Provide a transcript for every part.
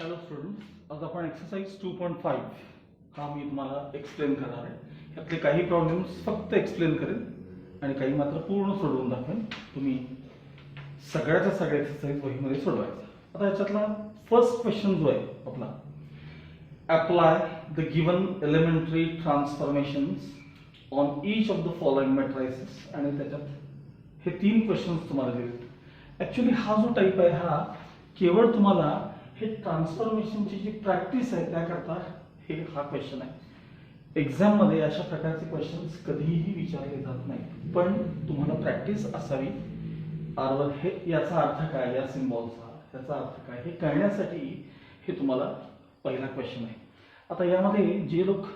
Hello students, आज आपण exercise 2.5 हा मी तुम्हाला एक्सप्लेन करणार आहे. यातले काही प्रॉब्लेम्स फक्त एक्सप्लेन करेन आणि काही मात्र पूर्ण सोडवून दाखवेन. तुम्ही सगळ्याच्या सगळ्या एक्सरसाइज वहीमध्ये सोडवायचा. आता याच्यातला फर्स्ट क्वेश्चन जो आहे आपला, apply the given elementary transformations on each of the following matrices. आणि त्याच्यात हे 3 क्वेश्चन्स तुम्हाला दिलेत. ॲक्च्युली हा जो टाईप आहे हा केवळ तुम्हाला हे ट्रान्सफॉर्मेशनची जी प्रॅक्टिस आहे त्याकरता हा क्वेश्चन आहे. एक्झाममध्ये अशा प्रकारचे क्वेश्चन्स कधीही विचारले जात नाही, पण तुम्हाला प्रॅक्टिस असावी. आरवर हे याचा अर्थ काय, या सिम्बॉलचा याचा अर्थ काय हे कळण्यासाठी हे तुम्हाला पहिला क्वेश्चन आहे. आता यामध्ये जे लोक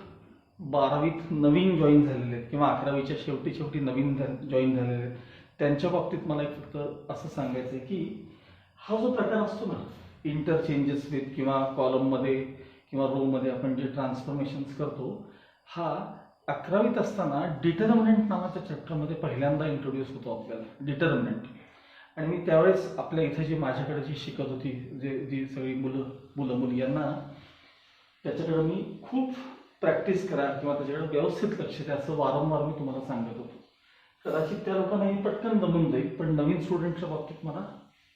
12वीत नवीन जॉईन झालेले आहेत किंवा 11वीच्या शेवटी नवीन जॉईन झालेले आहेत त्यांच्या बाबतीत मला एक फक्त असं सांगायचं आहे की हा जो प्रकार असतो ना, इंटरचेंजेस विथ किंवा कॉलममध्ये किंवा रोमध्ये आपण जे ट्रान्सफॉर्मेशन्स करतो, हा 11वीत असताना डिटर्मिनंट नावाच्या चॅप्टरमध्ये पहिल्यांदा इंट्रोड्यूस होतो आपल्याला, डिटर्मिनंट. आणि मी त्यावेळेस आपल्या इथे जी माझ्याकडे जी शिकत होती, जी सगळी मुलं मुली यांना त्याच्याकडे मी खूप प्रॅक्टिस करा किंवा त्याच्याकडे व्यवस्थित लक्ष द्या असं वारंवार मी तुम्हाला सांगत होतो. कदाचित त्या लोकांना हे पटकन जमून जाईल, पण नवीन स्टुडंटच्या बाबतीत मला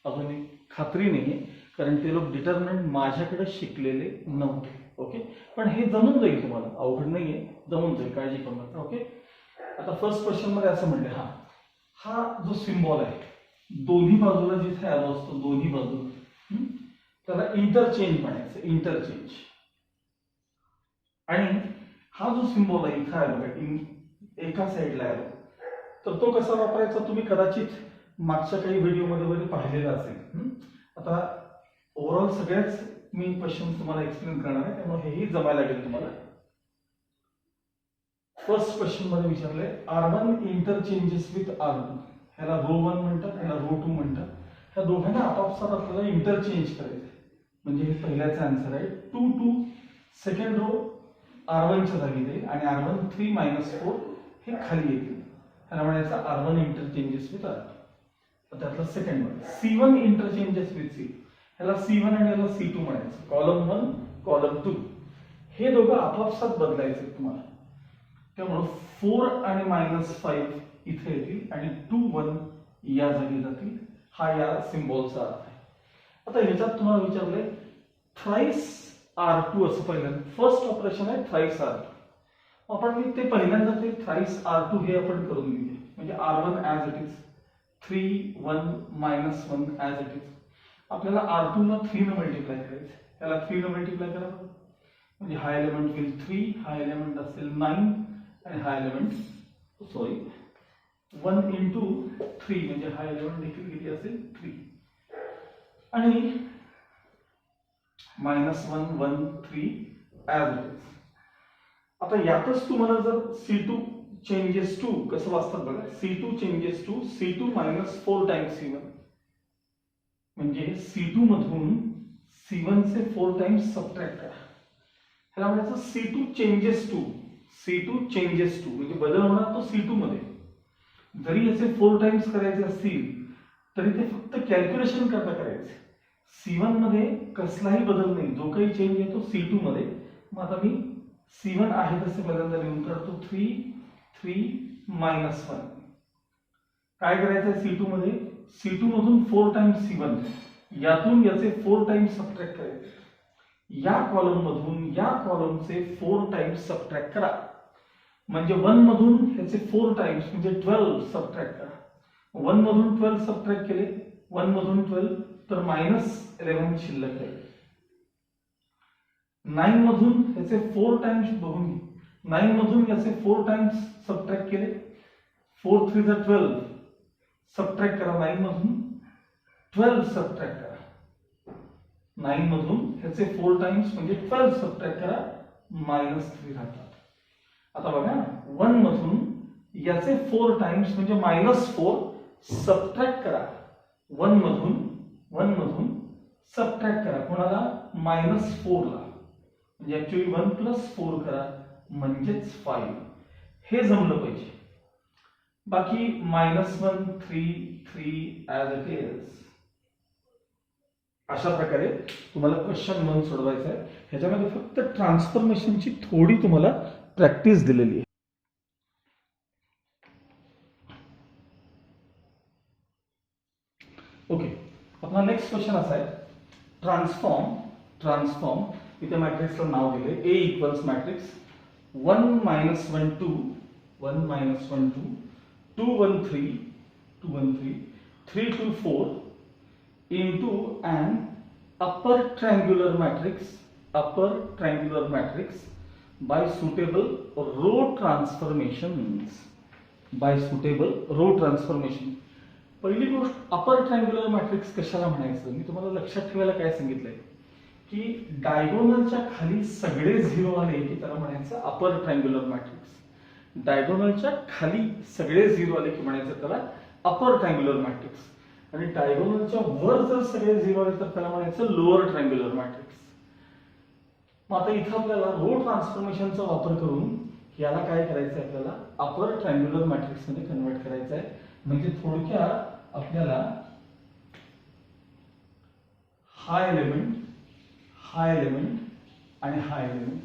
अजून एक खात्री नाही आहे, कारण ते लोक डिटर्मिनंट माझ्याकडे शिकलेले नव्हते. ओके, पण हे जमून जाईल तुम्हाला, अवघड नाही आहे, जमून जाईल, काळजी करू नका. ओके, आता फर्स्ट क्वेश्चन मध्ये असं म्हणले, हा जो सिम्बॉल आहे दोन्ही बाजूला जिथे आलो असतो, दोन्ही बाजूला त्याला इंटरचेंज म्हणायचं, इंटरचेंज. आणि हा जो सिम्बॉल आहे इथे आलो, एका साईडला आलो, तर तो कसा वापरायचा तुम्ही कदाचित मागच्या काही व्हिडिओमध्ये वगैरे पाहिलेला असेल. आता ओव्हरऑल सगळ्याच मी क्वेश्चन तुम्हाला एक्सप्लेन करणार आहे, त्यामुळे हेही जमायला लागेल तुम्हाला. फर्स्ट क्वेश्चन मध्ये विचारले, R1 इंटरचेंजेस विथ R2. ह्याला रो 1 म्हणतात, ह्याला रो 2 म्हणतात. ह्या दोघांना आपापसात आपल्याला इंटरचेंज करायचं, म्हणजे हे पहिल्याचा आन्सर आहे. 2 2 सेकंड रो R1 च्या जागी जाईल आणि R1 3 - 4 हे खाली येतील. ह्याला म्हणायचं R1 इंटरचेंजेस विथ R2. त्यातला सेकंड मध्ये C1 इंटरचेंजेस विथ C. ह्याला C1 आणि ह्याला C2 म्हणायचं. कॉलम 1 कॉलम 2 हे दोघं आपापसात बदलायचे तुम्हाला. त्यामुळे 4 आणि -5 इथे येतील आणि 2 1 या जागी जातील. हा या सिम्बॉलचा अर्थ आहे. आता ह्याच्यात तुम्हाला विचारलंय थ्राइस R2 असं पहिल्यांदा फर्स्ट ऑपरेशन आहे, थ्राइस R2. आपण मी ते पहिल्यांदा ते थ्राइस R2 हे आपण करून घेऊया, म्हणजे R1 as it is, 3 1 -1 as it is. आपल्याला R2 ला 3 ने मल्टिप्लाय करायचं, त्याला 3 ने मल्टिप्लाय करा, म्हणजे हा एलिमेंट होईल 3, हा एलिमेंट असेल 9 आणि हा एलिमेंट 1 इंटू 3 म्हणजे हा एलिमेंट देखील किती असेल 3. आणि -1 1 3 ॲज इट इज. आता यातच तुम्हाला जर C2 चेंजेस टू कसं वाचतात बघा, C2 changes to C2 - 4 times C1, म्हणजे C2 मधून C1 चे 4 टाइम्स सबट्रॅक्ट करा. ह्याला म्हणायचं C2 changes to, C2 changes to म्हणजे बदल होणार तो C2 मध्ये. जरी याचे 4 टाइम्स करायचे असतील तरी ते फक्त कॅल्क्युलेशन करता करायचे. C1 मध्ये कसलाही बदल नाही, जो काही चेंज येतो C2 मध्ये. मग आता मी C1 आहे तसे पहिल्यांदा लिहून काढतो, 3 3 -1. काय करायचं आहे C2 मध्ये, C2 मधून 4 टाइम्स C1, यातून याचे 4 टाइम्स सबट्रॅक्ट करायचे. या कॉलम मधून या कॉलमचे 4 टाइम्स सबट्रॅक्ट करा, म्हणजे 1 मधून ह्याचे 4 टाइम्स म्हणजे 12 सबट्रॅक्ट करा. 1 मधून 12 सबट्रॅक्ट केले, 1 मधून 12 तर -11 शिल्लक आहे. 9 मधून याचे 4 टाइम्स बघून घे, 9 मधून याचे 4 टाइम्स सबट्रॅक्ट केले, 4 3 12 सबट्रॅक्ट करा, 9 मधून 12 सबट्रॅक्ट करा. 9 मधून ह्याचे 4 टाइम्स म्हणजे 12 सबट्रॅक्ट करा, -3 राहतात. आता बघा, 1 मधून याचे 4 टाइम्स म्हणजे -4 सबट्रॅक्ट करा. 1 मधून सबट्रॅक्ट करा कोणाला, -4 ला, म्हणजे ऍक्च्युअली 1 + 4 करा म्हणजेच 5. हे जमलं पाहिजे. बाकी -1 3 3 ॲज इट इज. अशा प्रकारे तुम्हाला क्वेश्चन 1 सोडवायचा आहे. ह्याच्यामध्ये फक्त ट्रान्सफॉर्मेशनची थोडी तुम्हाला प्रॅक्टिस दिलेली आहे. ओके, आपला नेक्स्ट क्वेश्चन असा आहे, ट्रान्सफॉर्म इथे मॅट्रिक्सला नाव दिले A equals matrix 1 - 1 2 1 - 1 2 2 1 3 2 1 3 3 2 4 into an upper triangular matrix by suitable row transformations. पहिली गोष्ट, अपर ट्रायंग्युलर मॅट्रिक्स कशाला म्हणायचं, मी तुम्हाला लक्षात ठेवायला काय सांगितलंय की डायगोनलच्या खाली सगळे झिरो आले की त्याला म्हणायचं अपर ट्रायंग्युलर मॅट्रिक्स. डायगोनलच्या खाली सगळे झिरो आले की म्हणायचं त्याला अपर ट्रायंग्युलर मॅट्रिक्स, आणि डायगोनलच्या वर जर सगळे झिरो आले तर त्याला म्हणायचं लोअर ट्रायंग्युलर मॅट्रिक्स. मग आता इथं आपल्याला रो ट्रान्सफॉर्मेशनचा वापर करून याला काय करायचं आहे, आपल्याला अपर ट्रायंग्युलर मॅट्रिक्स मध्ये कन्वर्ट करायचं आहे. म्हणजे थोडक्यात आपल्याला हा एलिमेंट आणि हा एलिमेंट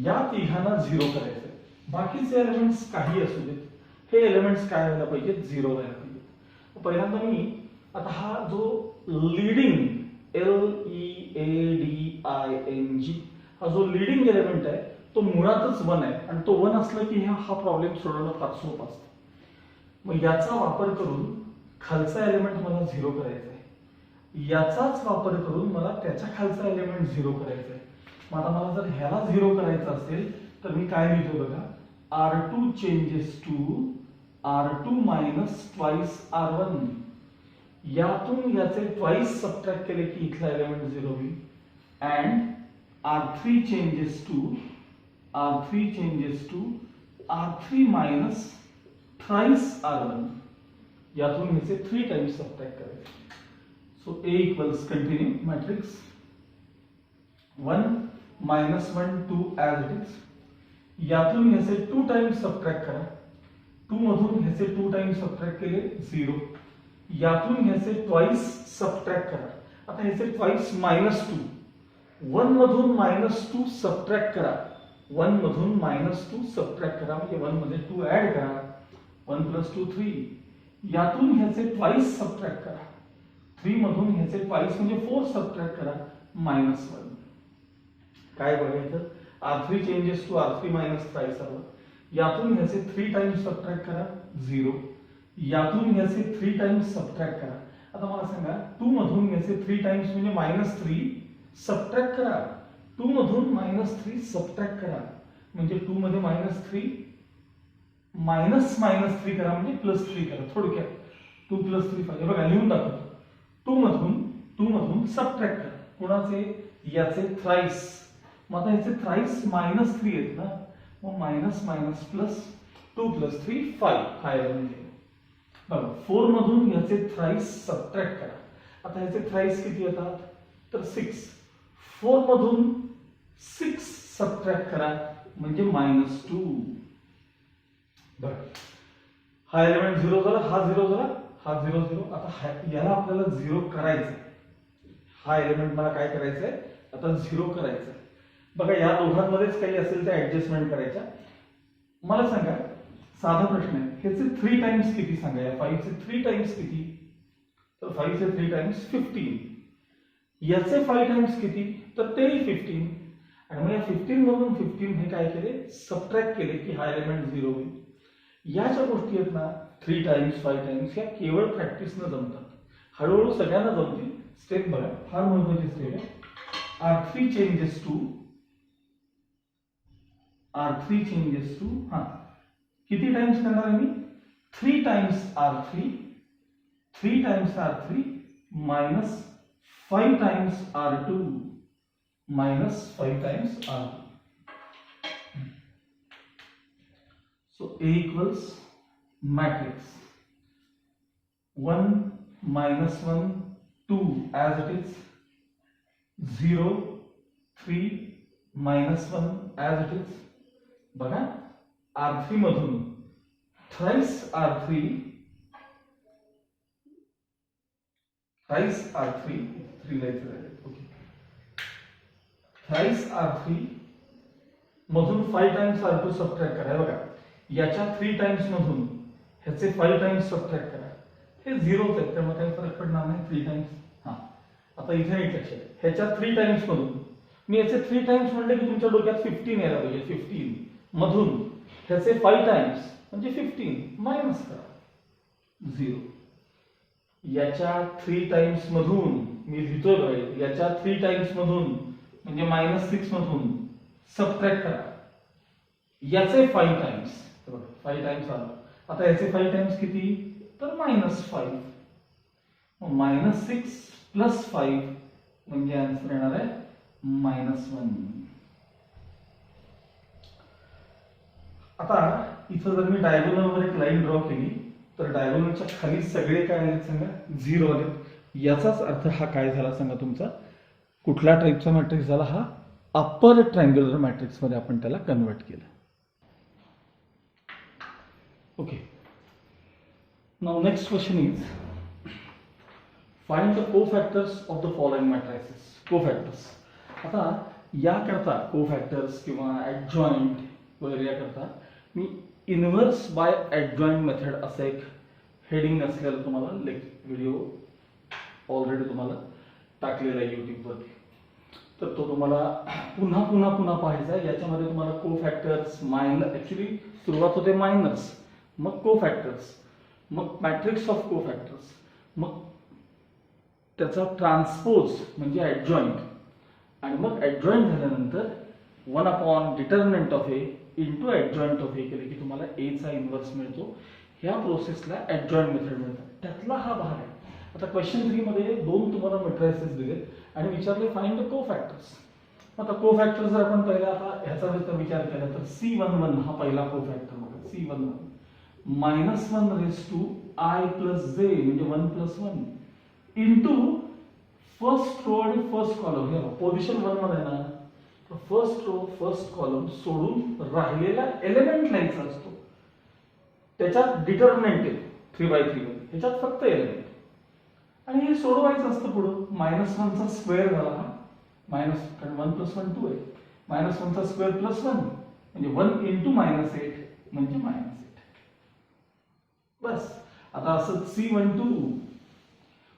या तिघांना झिरो करायचं आहे. बाकीचे एलिमेंट्स काही असू देत, हे एलिमेंट्स काय व्हायला पाहिजेत, झिरो व्हायला पाहिजेत. पहिल्यांदा मी आता हा जो लीडिंग LEADING हा जो लीडिंग एलिमेंट आहे तो मुळातच 1 आहे, आणि तो 1 असला की हा प्रॉब्लेम सोडवणं फार सोपं असतं. मग याचा वापर करून खालचा एलिमेंट मला झिरो करायचा आहे, याचाच वापर करून मला त्याच्या खालचा एलिमेंट झिरो करायचा आहे. मग आता मला जर ह्याला झिरो करायचं असेल तर मी काय लिहितो बघा, R2 changes to R2 minus twice R1. यातून याचे ट्वाइस सबट्रॅक्ट केले की इथला एलिमेंट झिरो होईल. And R3 changes to R3 minus thrice R1. यातून ह्याचे 3 टाइम्स सबट्रॅक्ट करायचे. So A equals continue matrix 1 - 1 2 as it is. यातून ह्याचे 2 टाइम्स सबट्रॅक्ट करा. 2 मधून ह्याचे 2 टाइम्स सबट्रॅक्ट केले 0. यातून ह्याचे ट्वाइस सबट्रॅक्ट करा. आता ह्याचे ट्वाइस -2. 1 मधून -2 सबट्रॅक्ट करा. 1 मधून -2 सबट्रॅक्ट करा म्हणजे 1 मध्ये 2 ऍड करा. 1 + 2 3. यातून ह्याचे ट्वाइस सबट्रॅक्ट करा. 3 मधून ह्याचे ट्वाइस म्हणजे 4 सबट्रॅक्ट करा -1. काय बघायचं, R3 changes to R3 minus thrice R1. यातून ह्याचे 3 टाइम्स सबट्रॅक्ट करा 0. यातून ह्याचे 3 टाइम्स सबट्रॅक्ट करा. आता मला सांगा 2 मधून ह्याचे 3 टाइम्स म्हणजे -3 सबट्रॅक्ट करा. 2 मधून -3 सबट्रॅक्ट करा म्हणजे 2 मध्ये -3 -3 करा म्हणजे +3 करा. थोडक्यात 2 + 3 5. बघा लिहून टाकतो. 2 मधून सबट्रॅक्ट करा. कोणाचे, याचे थ्राइस. मग आता याचे थ्राइस -3 आहेत ना, मग -2 + 3 5 हा एलिमेंट आहे. बघा 4 मधून याचे थ्राइस सबट्रॅक्ट करा. आता याचे थ्राइस किती येतात तर 6. 4 मधून 6 सबट्रॅक्ट करा म्हणजे -2. बघा हा एलिमेंट 0 झाला, हा 0 झाला, हा 0 0. आता याला आपल्याला 0 करायचं. हा एलिमेंट मला काय करायचंय आता 0 करायचं. बघा या दोघांमध्येच काही असेल तर ऍडजस्टमेंट करायच्या. मला सांगा, साधा प्रश्न आहे, ह्याचे 3 टाइम्स किती सांगा. या 5 चे 3 टाइम्स किती, तर 5 चे 3 टाइम्स 15. याचे 5 टाइम्स किती तर तेही 15. आणि मग या 15 मधून 15 हे काय केले सबट्रॅक्ट केले की हा एलिमेंट 0 होईल. या ज्या गोष्टी आहेत ना 3 टाइम्स 5 टाइम्स या केवळ प्रॅक्टिसनं जमतात. हळूहळू सगळ्यांना जमतील. स्टेप बघा, फार महत्वाची स्टेप आहे. R3 चेंजेस टू हा किती टाइम्स करणार आहे मी 3 times R3 minus 5 times R2 minus 5 times R2. So A equals matrix 1 - 1 2 as it is, 0 3 - 1 as it is. बघा R3 मधून थ्राइस R3 3 लिहायचं आहे. ओके. थ्राइस R3 मधून 5 टाइम्स R2 सबट्रॅक्ट करा. बघा याच्या 3 टाइम्स मधून ह्याचे 5 टाइम्स सबट्रॅक्ट करा. हे झिरोच आहेत त्यामुळे काही फरक पडणार नाही. 3 टाइम्स. हा आता इथे एक लक्षात ह्याच्या 3 टाइम्स मधून मी याचे 3 टाइम्स म्हणले की तुमच्या डोक्यात 15 यायला पाहिजे. 15 मधून ह्याचे 5 टाइम्स म्हणजे 15 मायनस करा 0. याच्या 3 टाइम्स मधून मी लिहितोय बघा याच्या 3 टाइम्स मधून म्हणजे -6 मधून सबट्रॅक्ट करा याचे 5 टाइम्स. बघा 5 टाइम्स आलं. आता याचे 5 टाइम्स किती तर -5. मग -6 + 5 म्हणजे आन्सर येणार आहे -1. आता इथं जर मी डायगोनल वर एक लाईन ड्रॉ केली तर डायगोनलच्या खाली सगळे काय आले सांगा 0 आले. याचाच अर्थ हा काय झाला सांगा तुमचा कुठल्या टाईपचा मॅट्रिक्स झाला हा अप्पर ट्रायंग्युलर मॅट्रिक्स मध्ये आपण त्याला कन्वर्ट केलं. Okay. Now next question is find the cofactors of the following matrices. Cofactors. आता याकरता कोफॅक्टर्स किंवा ॲडजॉइंट वगैरे याकरता मी इनव्हर्स बाय ॲडजॉइंट मेथड असं एक हेडिंग असलेलं तुम्हाला व्हिडिओ ऑलरेडी तुम्हाला टाकलेला आहे यूट्यूबवरती. तर तो तुम्हाला पुन्हा पुन्हा पुन्हा पाहायचा आहे. याच्यामध्ये तुम्हाला कोफॅक्टर्स ॲक्च्युली सुरुवात होते मायनस मग कोफॅक्टर्स मग मॅट्रिक्स ऑफ कोफॅक्टर्स मग त्याचा ट्रान्सपोज म्हणजे ॲडजॉइंट आणि मग ॲडजॉइंट झाल्यानंतर 1/, determinant of A into adjoint of A केले की तुम्हाला एचा इन्व्हर्स मिळतो. ह्या प्रोसेसला ॲडजॉइंट मेथड म्हणतात. त्यातला हा भाग आहे. आता क्वेश्चन 3 मध्ये 2 तुम्हाला मॅट्रिसेस दिलेत आणि विचारले फाइंड द कोफॅक्टर्स. आता कोफॅक्टर जर आपण पहिला आता ह्याचा जर विचार केला तर C11 हा पहिला कोफॅक्टर बघा. C11 -1 + j म्हणजे 1 + 1 इंटू फर्स्ट रो आणि फर्स्ट कॉलम. हे पोझिशन 1 मध्ये ना तर फर्स्ट रो फर्स्ट कॉलम सोडून राहिलेला एलिमेंट लिहायचा असतो. त्याच्यात डिटर्मिनंट आहे 3/3 मध्ये ह्याच्यात फक्त एलिमेंट आणि हे सोडवायचं असतं पुढं. -1 चा स्क्वेअर झाला हा मायनस कारण 1 + 1 2 आहे. -1 चा स्क्वेअर + 1 म्हणजे 1 इंटू -8 म्हणजे -8. बस. आता असं C12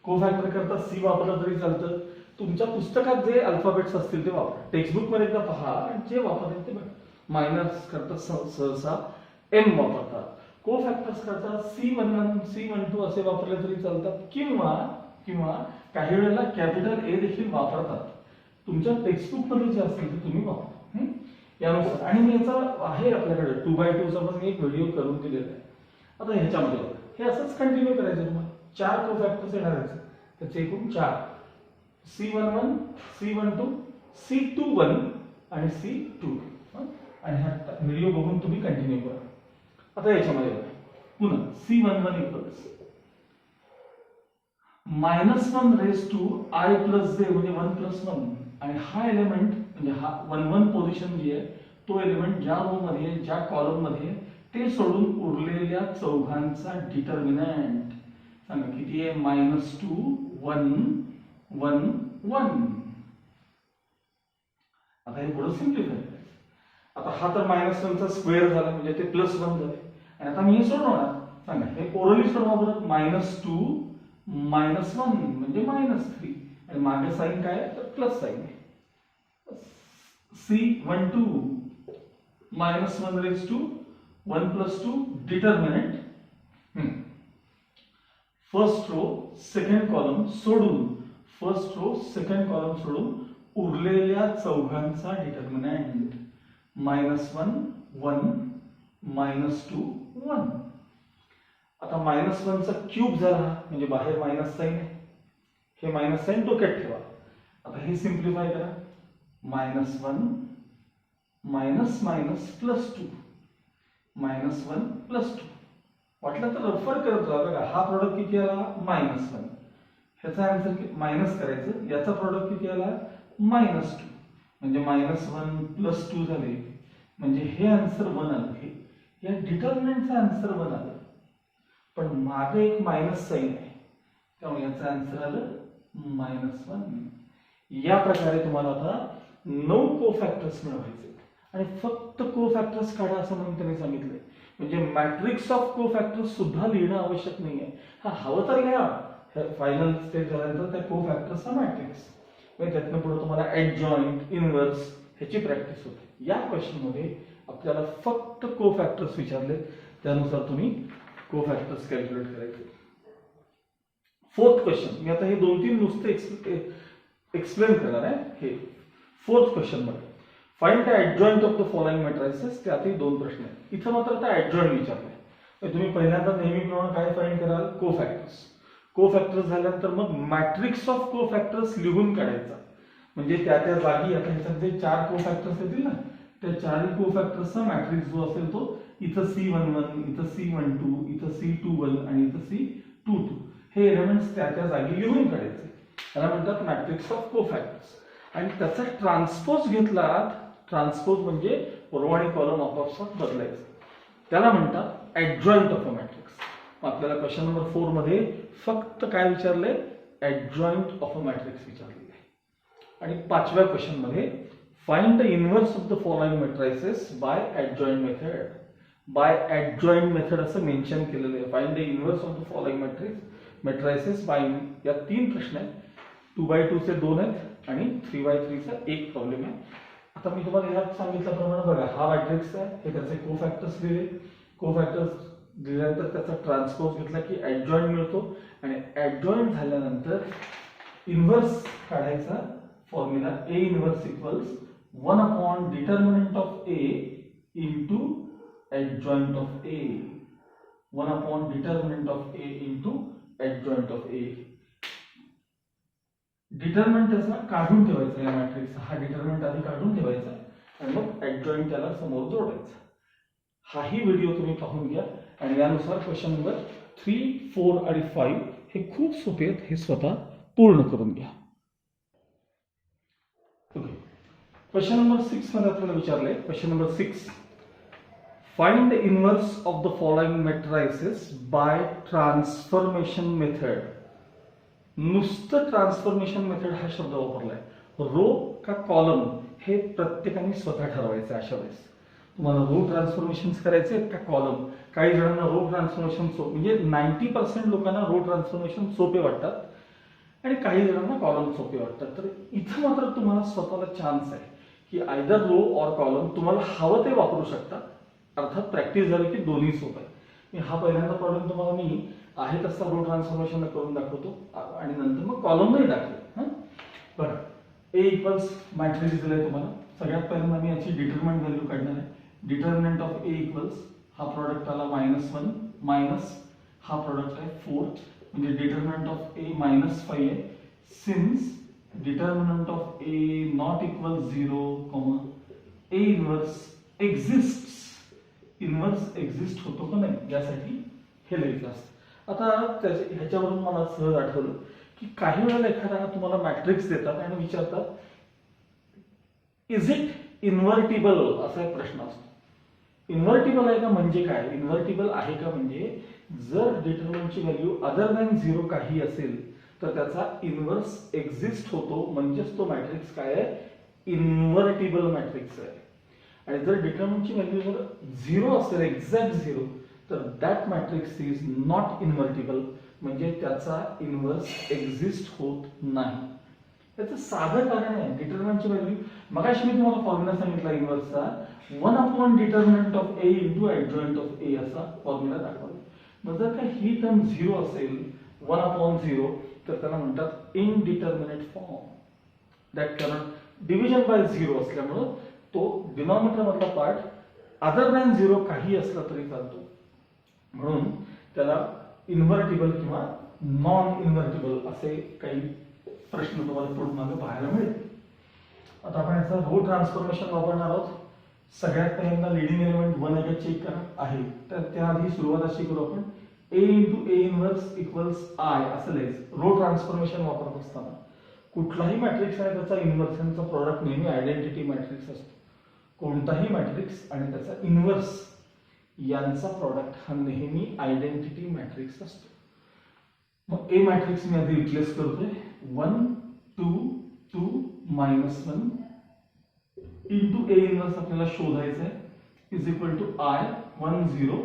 कोफॅक्टर करता C वापरलं तरी चालतं. तुमच्या पुस्तकात जे अल्फाबेट्स असतील ते वापरा. टेक्स्टबुक मध्ये एकदा पहा आणि जे वापरतात ते बघा. मायनस करता सहसा M वापरतात. कोफॅक्टर्स करता C11 C12 असे वापरले तरी चालतात किंवा काही वेळेला कॅपिटल A देखील वापरतात. तुमच्या टेक्स्टबुक मध्ये जे असतील ते तुम्ही वापरा यानुसार. आणि मी याचा आहे आपल्याकडे 2x2 चा पण एक व्हिडिओ करून दिलेला आहे. आता ह्याच्यामध्ये हे असंच कंटिन्यू करायचं तुम्हाला. 4 कोफॅक्टर्स येणार आहेत त्याचे एकूण 4. C11 C12 C21 आणि C22 आणि हा व्हिडिओ बघून तुम्ही कंटिन्यू करा. आता याच्यामध्ये पुन्हा C11 इक्वल्स -1 I + j म्हणजे 1 + 1 आणि हा एलिमेंट म्हणजे हा 1 पोझिशन जी आहे तो एलिमेंट ज्या रो मध्ये ज्या कॉलम मध्ये ते सोडून उरलेल्या चौघांचा डिटर्मिनंट सांगा किती आहे -2 1 1 1. आता हे पुढे सिम्प्लिफाय करायचं. आता हा तर -1 चा स्क्वेअर झाला म्हणजे ते +1 झाले आणि आता मी हे सोडवणार. सांगा हे ओरली सोडवा बरं. -2 -1 म्हणजे -3 आणि मागे साइन काय आहे तर प्लस साइन आहे. C12 -1 + 2 determinant first row second column सोडून उरलेल्या चौघांचा डिटर्मिनंट -1 1 -2 1. आता -1 चा क्यूब झाला म्हणजे बाहेर मायनस साइन आहे. हे मायनस साइन डोक्यात ठेवा. आता हे सिम्प्लिफाय करा. -1 -2 -1 + 2 वाटलं तर रेफर करत राहा. बघा हा प्रोडक्ट किती आला -1 ह्याचा आन्सर मायनस करायचं. याचा प्रोडक्ट किती आला -2 म्हणजे -1 + 2 झाले म्हणजे हे आन्सर 1 आलं. हे या डिटर्मिनंटचा आन्सर 1 आलं पण मागे एक मायनस साइन आहे त्यामुळे याचं आन्सर आलं -1. या प्रकारे तुम्हाला आता 9 कोफॅक्टर्स मिळवायचे आणि फक्त कोफॅक्टर्स काढा असं म्हणून त्यांनी सांगितलंय. म्हणजे मॅट्रिक्स ऑफ कोफॅक्टर्स सुद्धा लिहिणं आवश्यक नाहीये. हा हवं तर लिहा, फायनल स्टेज झाल्यानंतर त्या कोफॅक्टर्सचा मॅट्रिक्स, म्हणजे त्यातनं पुढे तुम्हाला ऍडजॉइंट, इनव्हर्स ह्याची प्रॅक्टिस होते. या क्वेश्चन मध्ये आपल्याला फक्त कोफॅक्टर्स विचारले, त्यानुसार तुम्ही कोफॅक्टर्स कॅल्क्युलेट करायचे. फोर्थ क्वेश्चन, मी आता हे 2-3 नुसते एक्सप्लेन करणार आहे. हे फोर्थ क्वेश्चन मध्ये find the adjoint of the following matrices, त्यातही 2 प्रश्न आहेत. इथं मात्र आता ऍडजॉइंट विचारलंय. तुम्ही पहिल्यांदा नेहमीप्रमाणे काय फाइंड कराल? कोफॅक्टर्स. कोफॅक्टर्स झाल्यानंतर मग मॅट्रिक्स ऑफ कोफॅक्टर्स लिहून काढायचा. म्हणजे त्या त्या जागी आता ह्याच्यात जे 4 कोफॅक्टर्स येतील ना, त्या 4 कोफॅक्टर्सचा मॅट्रिक्स जो असेल तो इथं C11, इथं C12, इथं C21 आणि इथं C22 हे एलिमेंट्स त्या त्या जागी लिहून काढायचे. त्याला म्हणतात मॅट्रिक्स ऑफ कोफॅक्टर्स. आणि त्याचा ट्रान्सपोज घेतला, ट्रान्सपोज म्हणजे रो आणि कॉलम आपोआप बदलायचं, त्याला म्हणतात ऍडजॉइंट ऑफ अ मॅट्रिक्स. आपल्याला क्वेश्चन नंबर 4 मध्ये फक्त काय विचारलंय? ऍडजॉइंट ऑफ अ मॅट्रिक्स विचारलेलं आहे. आणि 5व्या क्वेश्चन मध्ये find the inverse of the following matrices by adjoint method. By adjoint method असं मेन्शन केलेलं आहे. Find the inverse of the following matrices by, या 3 प्रश्न आहेत. 2x2 चे 2 आहेत आणि 3x3 चा 1 प्रॉब्लेम आहे. आता मी तुम्हाला यात सांगितल्याप्रमाणे बघा, हा मॅट्रिक्स आहे, हे त्याचे कोफॅक्टर्स दिले. कोफॅक्टर्स दिल्यानंतर त्याचा ट्रान्सपोज घेतला की ऍडजॉइंट मिळतो. आणि ऍडजॉइंट झाल्यानंतर इनव्हर्स काढायचा. Formula A inverse equals 1 upon determinant of A into adjoint of A. 1 upon determinant of A into adjoint of A. Determinant त्याचा काढून ठेवायचा या मॅट्रिक्सचा. हा डिटर्मिनंट आधी काढून ठेवायचा आणि मग ऍडजॉइंट त्याला समोर जोडायचा. हाही व्हिडिओ तुम्ही पाहून घ्या आणि यानुसार क्वेश्चन नंबर 3, 4 आणि 5 हे खूप सोपे आहेत. हे स्वतः पूर्ण करून घ्या. क्वेश्चन नंबर 6 मध्ये आपल्याला विचारलंय. Question number 6, find the inverse of the following matrices by transformation method. नुसतं ट्रान्सफॉर्मेशन मेथड हा शब्द वापरलाय. रो का कॉलम हे प्रत्येकाने स्वतः ठरवायचं. अशा वेळेस तुम्हाला रो ट्रान्सफॉर्मेशन करायचे आहेत का कॉलम. काही जणांना रो ट्रान्सफॉर्मेशन म्हणजे 90% लोकांना रो ट्रान्सफॉर्मेशन सोपे वाटतात आणि काही जणांना कॉलम सोपे वाटतात. तर इथं मात्र तुम्हाला स्वतःला चान्स आहे की आयदर रो ऑर कॉलम तुम्हाला हवं ते वापरू शकता. अर्थात प्रॅक्टिस झाली की दोन्ही सोपं आहे. मी हा पहिल्यांदा प्रॉब्लेम तुम्हाला मी आहे तसा रो ट्रान्सफॉर्मेशन करून दाखवतो आणि नंतर मग कॉलमही दाखवेल. बरं, A इक्वल्स मॅट्रिक्स दिलाय तुम्हाला. सगळ्यात पहिल्यांदा मी याची डिटर्मिनंट व्हॅल्यू काढणार आहे. डिटर्मिनंट ऑफ A इक्वल्स, हा प्रॉडक्ट आला -1 मायनस हा प्रॉडक्ट आहे 4, म्हणजे डिटर्मिनंट ऑफ A -5 आहे. Since determinant of A not equal 0, A inverse exists. Inverse exist होतो का नाही यासाठी हे लिहायचं असतं. आता ह्याच्यावरून मला सहज आठवलं की काही वेळेला एखादा तुम्हाला मॅट्रिक्स देतात आणि विचारतात इज इट इन्व्हर्टिबल, असा एक प्रश्न असतो. इन्व्हर्टिबल आहे का म्हणजे काय? इन्व्हर्टिबल आहे का म्हणजे जर डिटर्मिनंटची व्हॅल्यू अदर दॅन 0 काही असेल तर त्याचा इन्व्हर्स एक्झिस्ट होतो, म्हणजेच तो मॅट्रिक्स काय आहे? इन्व्हर्टिबल मॅट्रिक्स आहे. आणि जर डिटर्मिनंटची व्हॅल्यू जर 0 असेल, एक्झॅक्ट 0, तर दॅट मॅट्रिक्स इज नॉट इन्व्हर्टिबल, म्हणजे त्याचा इन्व्हर्स एक्झिस्ट होत नाही. त्याचं साधं कारण आहे. डिटर्मिनंटची व्हॅल्यू मगाशी मी तुम्हाला फॉर्म्युला सांगितला इन्व्हर्सचा, 1 upon determinant of A into adjoint of A असा फॉर्म्युला दाखवला. मग जर का ही टर्म 0 असेल, 1 अपॉन 0, तर त्याला म्हणतात indeterminate form. That cannot division by 0 असल्यामुळं तो डिनॉमिनेटर मधला पार्ट अदर दॅन 0 काही असला तरी चालतो, म्हणून त्याला इन्व्हर्टिबल किंवा नॉन इन्व्हर्टिबल असे काही प्रश्न तुम्हाला पुढे मागे पाहायला मिळेल. आता आपण याचा रो ट्रान्सफॉर्मेशन वापरणार आहोत. सगळ्यात पहिल्यांदा लीडिंग एलिमेंट 1 आहे का चेक करा. आहे तर त्याआधी सुरुवात अशी करू आपण, A into A inverse equals I असं लिहायचं. रो ट्रान्सफॉर्मेशन वापरत असताना कुठलाही मॅट्रिक्स आहे त्याचा इन्व्हर्सनचा प्रॉडक्ट नेहमी आयडेंटिटी मॅट्रिक्स असतो. कोणताही मॅट्रिक्स आणि त्याचा इन्व्हर्स यांचा प्रॉडक्ट हा नेहमी आयडेंटिटी मॅट्रिक्स असतो. मग A मॅट्रिक्स मी आधी रिप्लेस करतोय. 1 2 2 -1 इंटू ए इनवर्स आपल्याला शोधायचं आहे इज इक्वल टू I 1 0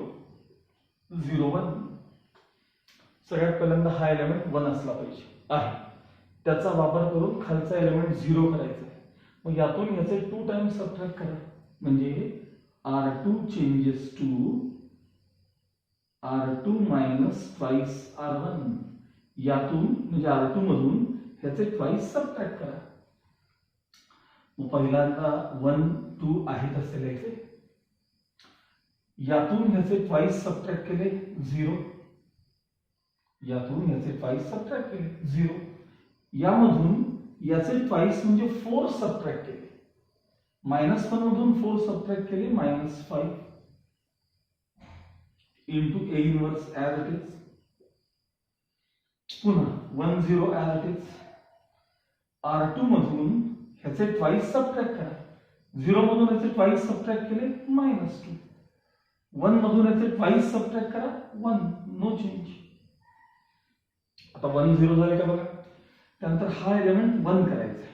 0 1. सगळ्यात पहिल्यांदा हा एलिमेंट 1 असला पाहिजे आहे, त्याचा वापर करून खालचा एलिमेंट 0 करायचा आहे. मग यातून याचे 2 टाइम्स सबट्रॅक्ट करा, म्हणजे R2 changes to R2 minus twice R1. यातून म्हणजे R2 मधून ह्याचे ट्वाइस सबट्रॅक्ट करा. मग पहिल्यांदा 1 2 आहे तसे लिहायचे, यातून ह्याचे ट्वाइस सबट्रॅक्ट केले 0, यातून ह्याचे ट्वाइस सबट्रॅक्ट केले 0, यामधून याचे ट्वाइस म्हणजे 4 सबट्रॅक्ट केले, -1 मधून 4 सबट्रॅक्ट केले -5 into A inverse as it is. पुन्हा 1 0 ॲज इट इज. R2 मधून ह्याचे ट्वाइस सबट्रॅक्ट करा, 0 मधून ह्याचे ट्वाइस सबट्रॅक्ट केले -2, 1 मधून ह्याचे ट्वाइस सबट्रॅक्ट करा 1, नो चेंज. आता 1 0 झाले का बघा. त्यानंतर हा एलिमेंट 1 करायचा आहे.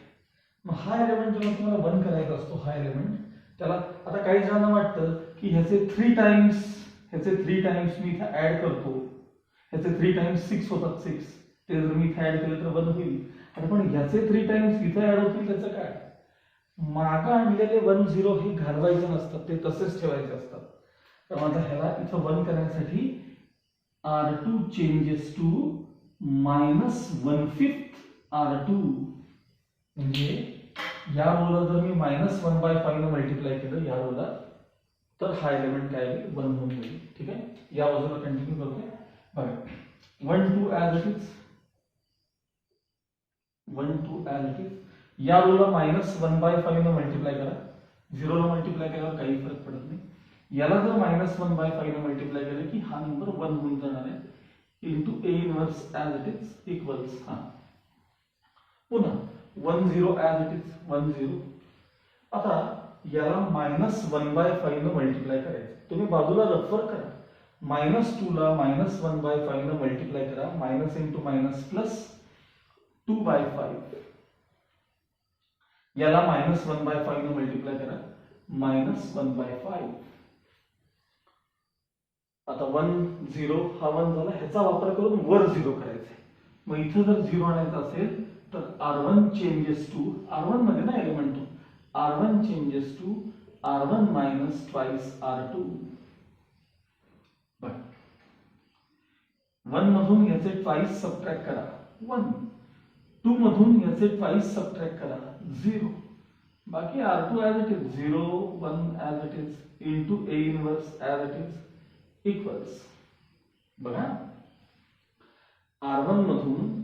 मग हा एलिमेंट जेव्हा तुम्हाला 1 करायचा असतो, हा एलिमेंट त्याला आता काही जणांना वाटतं की ह्याचे 3 टाइम्स मी इथे ऍड करतो, ह्याचे 3 टाइम्स 6 होतात 6, ते जर मी इथे ऍड केलं तर 1 होईल. पण ह्याचे 3 टाइम्स इथे ऍड होतील त्याचं काय? मागं आणलेले 1 0 हे घालवायचे नसतात, ते तसेच ठेवायचे असतात. तर आता ह्याला इथं 1 करण्यासाठी R2 चेंजेस टू -1/5 R2, म्हणजे या रोला जर मी -1/5 ने मल्टिप्लाय केलं या रोला, तर हा एलिमेंट काय होईल 1 होऊन जाईल. ठीक आहे, या बाजूला कंटिन्यू करतोय बघा. 1 2 as it is, 1 2 as it is. या रोला -1/5 ने मल्टिप्लाय करा, 0 ला मल्टिप्लाय केल्यावर काही फरक पडत नाही. याला जर -1/5 ने मल्टिप्लाय केलं की हा नंबर 1 होऊन जाणार आहे into A inverse as it is equals. हा पुन्हा 1 0 ॲज इट इज, 1 0. आता याला -1/5 ने मल्टिप्लाय करायचं. तुम्ही बाजूला रेफर करा, -2 ला -1/5 ने मल्टिप्लाय करा, मायनस इंटू मायनस प्लस 2/5. याला -1/5 ने मल्टिप्लाय करा, -1/5. आता 1 0 हा 1 झाला, ह्याचा वापर करून वर 0 करायचा आहे. मग इथं जर 0 आणायचा असेल तर R1 चेंजेस टू, R1 मध्ये ना एलिमेंट तो, R1 changes to R1 minus twice R2. 1 मधून याचे ट्वाइस सबट्रॅक्ट करा 1, 2 मधून याचे ट्वाइस सबट्रॅक्ट करा 0, बाकी R2 as it is 0 1 as it is into A inverse as it is equals. बघा R1 मधून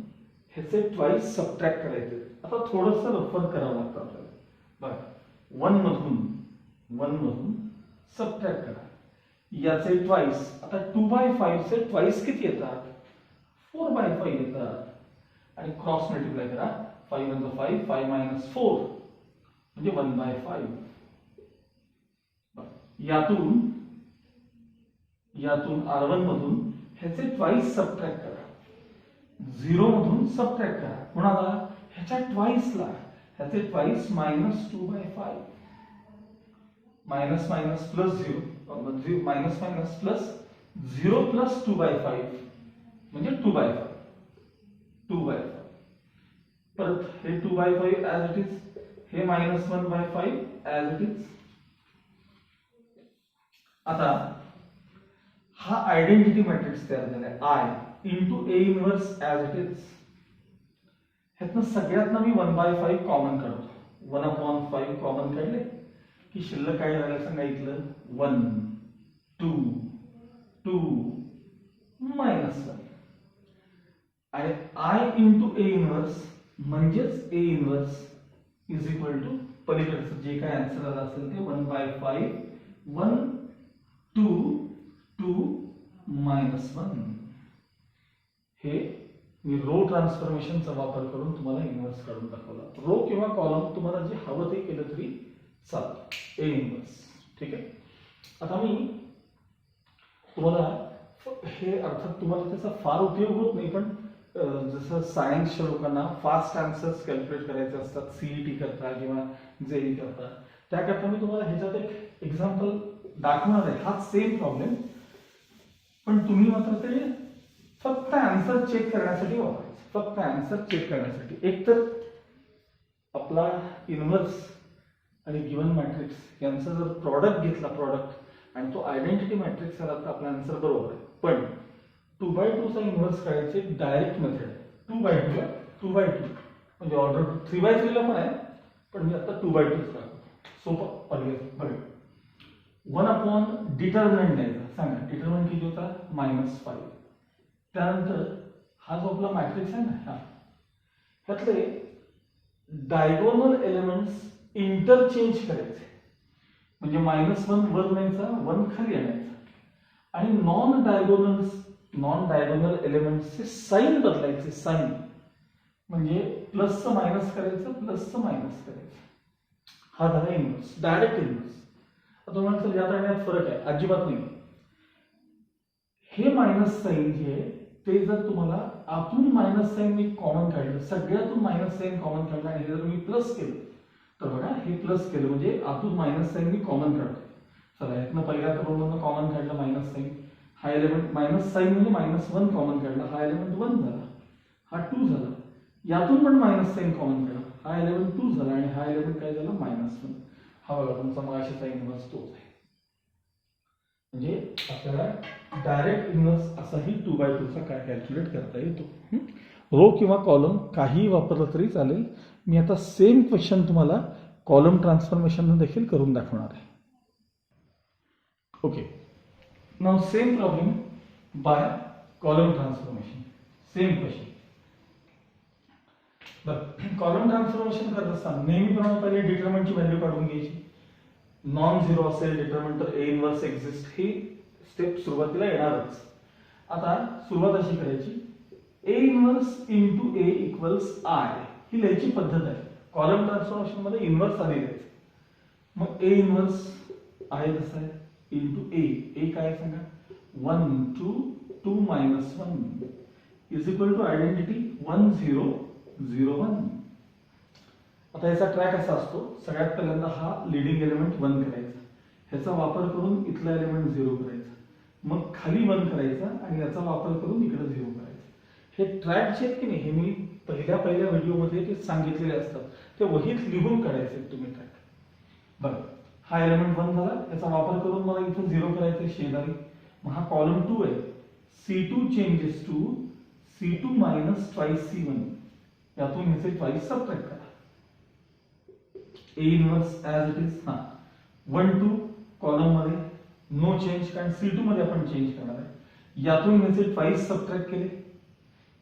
ह्याचे ट्वाइस सबट्रॅक्ट करायचे. आता थोडंसं रेफर करावं लागतं आपल्याला. बघा 1 मधून सबट्रॅक्ट करा, याचे ट्वाइस. आता 2/5 चे ट्वाइस किती येतात? 4/5 येतात. आणि क्रॉस मल्टिप्लाय करा, 5 × 5 5 - 4 म्हणजे 1/5. यातून R1 मधून ह्याचे ट्वाइस सबट्रॅक्ट करा, 0 मधून सबट्रॅक्ट करा. कोणाला? ह्याच्या ट्वाइसला. ह्याचे twice -2/5, minus minus plus 0, minus minus plus 0 plus 2/5 म्हणजे 2/5. 2/5 परत हे 2/5 ॲज इट इज, हे -1/5 ॲज इट इज. आता हा आयडेंटिटी मॅट्रिक्स तयार झालाय I into A inverse as it is. ह्यातनं सगळ्यातनं मी 1/5 कॉमन काढतो, 1/5 कॉमन काढले की शिल्लक काय राहिलं सांगितलं 1 2 2 -1. आणि I इंटू ए इनवर्स म्हणजेच A inverse is equal to पलीकडचं जे काय आन्सर आला असेल ते 1/5 1 2 2 -1. हे मी रो ट्रान्सफॉर्मेशनचा वापर करून तुम्हाला इनवर्स काढून दाखवला. रो किंवा कॉलम तुम्हाला जे हवं ते केलं तरी चालतं, ए इनवर्स. ठीक आहे. आता मी तुम्हाला हे अर्थात तुम्हाला त्याचा फार उपयोग होत नाही, पण जसं सायन्सच्या लोकांना फास्ट आन्सर्स कॅल्क्युलेट करायचे असतात सीईटी करता किंवा जेई करता, त्याकरता मी तुम्हाला ह्याच्यात एक एक्झाम्पल दाखवणार आहे. हाच सेम प्रॉब्लेम, पण तुम्ही मात्र ते फक्त आन्सर चेक करण्यासाठी वापरायचं. फक्त आन्सर चेक करण्यासाठी. एक तर आपला इन्व्हर्स आणि गिवन मॅट्रिक्स यांचा जर प्रॉडक्ट घेतला, प्रॉडक्ट, आणि तो आयडेंटिटी मॅट्रिक्स आला तर आपला आन्सर बरोबर आहे. पण 2x2 चा इन्व्हर्स काढायची डायरेक्ट मेथड आहे. 2x2 ला 2x2 म्हणजे ऑर्डर 3x3 ला पण आहे, पण मी आता 2x2 च दाखवतो. सोपं पर्याय बघा. 1 अपॉन डिटर्मिनंट द्यायचा. सांगा डिटर्मिनंट किती होता? -5. त्यानंतर हा जो आपला मॅट्रिक्स आहे ना, हा त्यातले डायगोनल एलिमेंट्स इंटरचेंज करायचे. म्हणजे -1 वर न्यायचा, 1 खाली आणायचा, आणि नॉन डायगोनल एलिमेंट्सचे साइन बदलायचे. साइन म्हणजे प्लसचं मायनस करायचं, प्लसचं मायनस करायचं. हा झाला इन्व्हर्स, डायरेक्ट इन्व्हर्स. आता तुम्हाला सर यात आणि यात फरक आहे? अजिबात नाही. हे मायनस साइन जे आहे ते जर तुम्हाला आतून मायनस साइन मी कॉमन काढलं, सगळ्यातून मायनस साइन कॉमन काढलं आणि हे जर मी प्लस केलं, तर बघा हे प्लस केलं म्हणजे आतून मायनस साइन मी कॉमन काढतो. चला यातनं पहिल्या कडून कॉमन काढलं मायनस साइन, हा एलिमेंट मायनस साइन म्हणजे -1 कॉमन काढला, हा एलिमेंट 1 झाला, हा 2 झाला. यातून पण मायनस साइन कॉमन काढला, हा एलिमेंट 2 झाला, आणि हा एलिमेंट काय झाला? -1. हा बघा तुमचा मगाशीचा इन्व्हर्स तोच आहे. म्हणजे आपल्याला डायरेक्ट इन्व्हर्स असाही 2x2 चा काय कॅल्क्युलेट करता येतो. रो किंवा कॉलम काही वापरलं तरी चालेल. मी आता सेम क्वेश्चन तुम्हाला कॉलम ट्रान्सफॉर्मेशन देखील करून दाखवणार आहे. Okay, now same problem by column transformation. Same question. बरं, कॉलम ट्रान्सफॉर्मेशन करत असताना नेहमीप्रमाणे पहिले डिटरमिनंटची व्हॅल्यू काढून घ्यायची. नॉन झिरो असेल डिटरमिनंट तर ए इन्व्हर्स एक्झिस्ट ही स्टेप सुरुवातीला येणारच. आता सुरुवात अशी करायची, A inverse into A equals I ही लिहायची पद्धत आहे. कॉलम ट्रान्सफॉर्मेशन मध्ये इन्व्हर्स आधी लिहायचं. मग ए इन्व्हर्स आहे कसं आहे? इंटू ए काय सांगा? 1 2 2 -1 इज इक्वल टू आयडेंटिटी 1 0 0 1. आता याचा ट्रॅक असा असतो, सगळ्यात पहिल्यांदा हा लिडिंग एलिमेंट 1 करायचा, ह्याचा वापर करून इथला एलिमेंट 0 करायचा, मग खाली 1 करायचा आणि याचा वापर करून इकडे 0 करायचा. हे ट्रॅक जे आहेत की नाही, हे मी पहिल्या व्हिडिओमध्ये ते सांगितलेले असतात, ते वहीत लिहून काढायचे तुम्ही ट्रॅक. बरं, हा एलिमेंट 1 झाला, याचा वापर करून मला इथं 0 करायचं शेजारी. मग हा कॉलम 2 आहे, C2 changes to C2 minus twice C1. यातून ह्याचे ट्वाइस सबट्रॅक्ट करा. ए इन्व्हर्स ऍज इट इज. हा 1 2 कॉलम मध्ये नो चेंज, कारण C2 मध्ये आपण चेंज करणार आहे. यातून ह्याचे ट्वाइस सबट्रॅक्ट केले,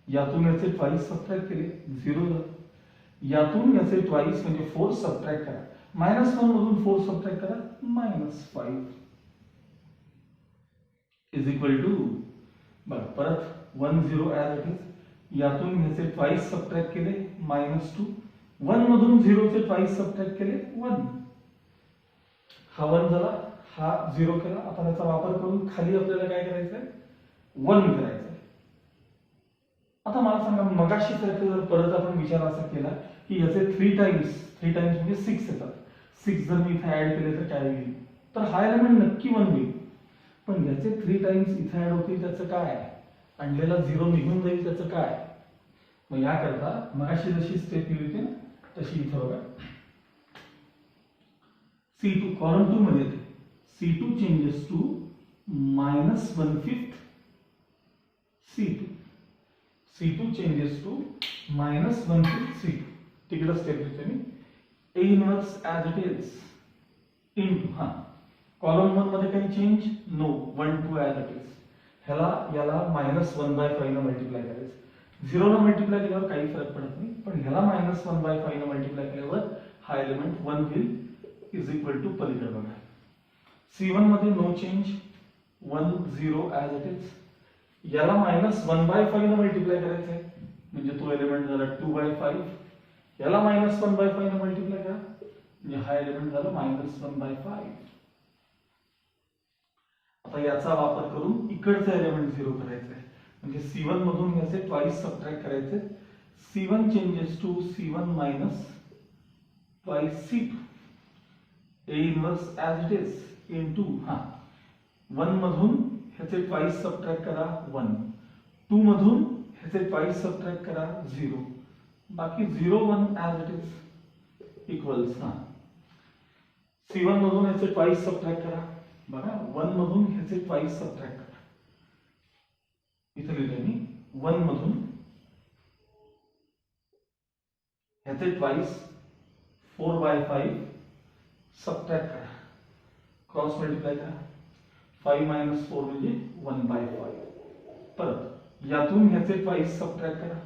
यातून याचे ट्वाइस सबट्रॅक्ट केले, 0 झालं. यातून याचे ट्वाइस म्हणजे 4 सबट्रॅक्ट करा. -1 मधून 4 सबट्रॅक्ट करा, -5 इज इक्वल टू. बरं, परत 1 0 ऍज इट इज. यातून ह्याचे ट्वाइस सबट्रॅक्ट केले, -2. 1 मधून 0 चे ट्वाइस सबट्रॅक्ट केले, 1. हा 1 झाला, हा 0 केला. आता त्याचा वापर करून खाली आपल्याला काय करायचं आहे? 1 करायचं आहे. आता मला सांगा, मगाशी सारखं जर परत आपण विचार असा केला की याचे 3 टाइम्स म्हणजे 6 येतात, 6 जर मी इथे ऍड केले तर काय होईल? तर हा एलिमेंट नक्की 1 होईल. पण याचे 3 टाइम्स इथे ऍड होतील, त्याचं काय? आणलेला 0 निघून जाईल, त्याचं काय? मग याकरता मगाशी जशी स्टेप लिहिली होती ना, तशी इथे बघा. C2 कॉलम 2 मध्ये येते, C2 changes to -1/5 C2. C2 changes to -1/5 C2. तिकडे स्टेप लिहिते मी. A inverse as it is into, हा कॉलम 1 मध्ये काही change? No, 1 2 as it is. ह्याला याला -1/5 ने मल्टिप्लाय करायचं. 0 ने मल्टिप्लाय केल्यावर काही फरक पडत नाही, पण ह्याला -1/5 ने मल्टिप्लाय केल्यावर हा एलिमेंट 1 होईल, इज इक्वल टू पलीकडे बघा. C1 मध्ये no change, 1 0 as it is. याला -1/5 ने मल्टिप्लाय करायचं आहे, म्हणजे तो एलिमेंट झाला 2/5. याला -1/5 ने मल्टिप्लाय करा, म्हणजे हा एलिमेंट झाला -1/5. आता याचा वापर करून इकडचा एलिमेंट 0 करायचा आहे. म्हणजे C1 मधून याचे ट्वाइस सबट्रॅक्ट करायचे. C1 changes to C1 minus twice C2 A inverse as it is into 1 मधून ह्याचे ट्वाइस सबट्रॅक्ट करा 1, 2 मधून ह्याचे ट्वाइस सबट्रॅक्ट करा 0, बाकी 0 1 as it is equals C1 मधून ह्याचे ट्वाइस सबट्रॅक्ट करा. बघा 1 मधून ह्याचे ट्वाइस सबट्रॅक्ट करा. इथे लिहिले मी 1 मधून ह्याचे ट्वाइस 4/5 सबट्रॅक्ट करा. क्रॉस मल्टिप्लाय करा. 5 - 4 म्हणजे 1/5. परत यातून ह्याचे ट्वाइस सबट्रॅक्ट करा.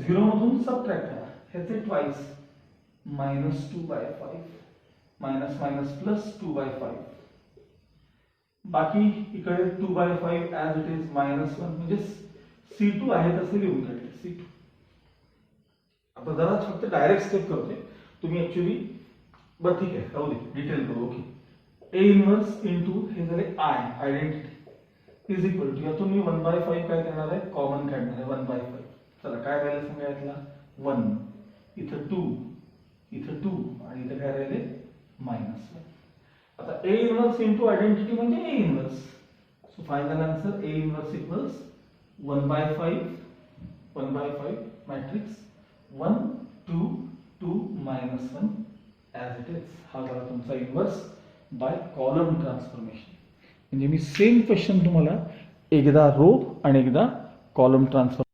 0 मधून सबट्रॅक्ट करा. ह्याचे ट्वाइस -2/5 मायनस मायनस प्लस 2/5. बाकी इकडे 2/5 ॲज इट इज -1 म्हणजे C2 आहे तसे लिहून काढले. C2 आता जरा फक्त डायरेक्ट स्टेप करतोय. तुम्ही ऍक्च्युली बरं ठीक आहे राहू दे, डिटेल करू. ओके, A इनवर्स इंटू हे झाले आयडेंटिटी इज इक्वल टू यातून मी 1/5 काय करणार आहे, कॉमन काढणार आहे 1/5. चला काय राहिले सांगा, यातला 1, इथं 2, इथं 2 आणि इथं काय राहिले -1. आता A इनवर्स इंटू आयडेंटिटी म्हणजे A inverse. So final answer A inverse equals 1/5 matrix 1 2 2 -1 as it is. हा झाला तुमचा इनवर्स बाय कॉलम ट्रान्सफॉर्मेशन. म्हणजे मी सेम क्वेश्चन तुम्हाला एकदा रो आणि एकदा column transform.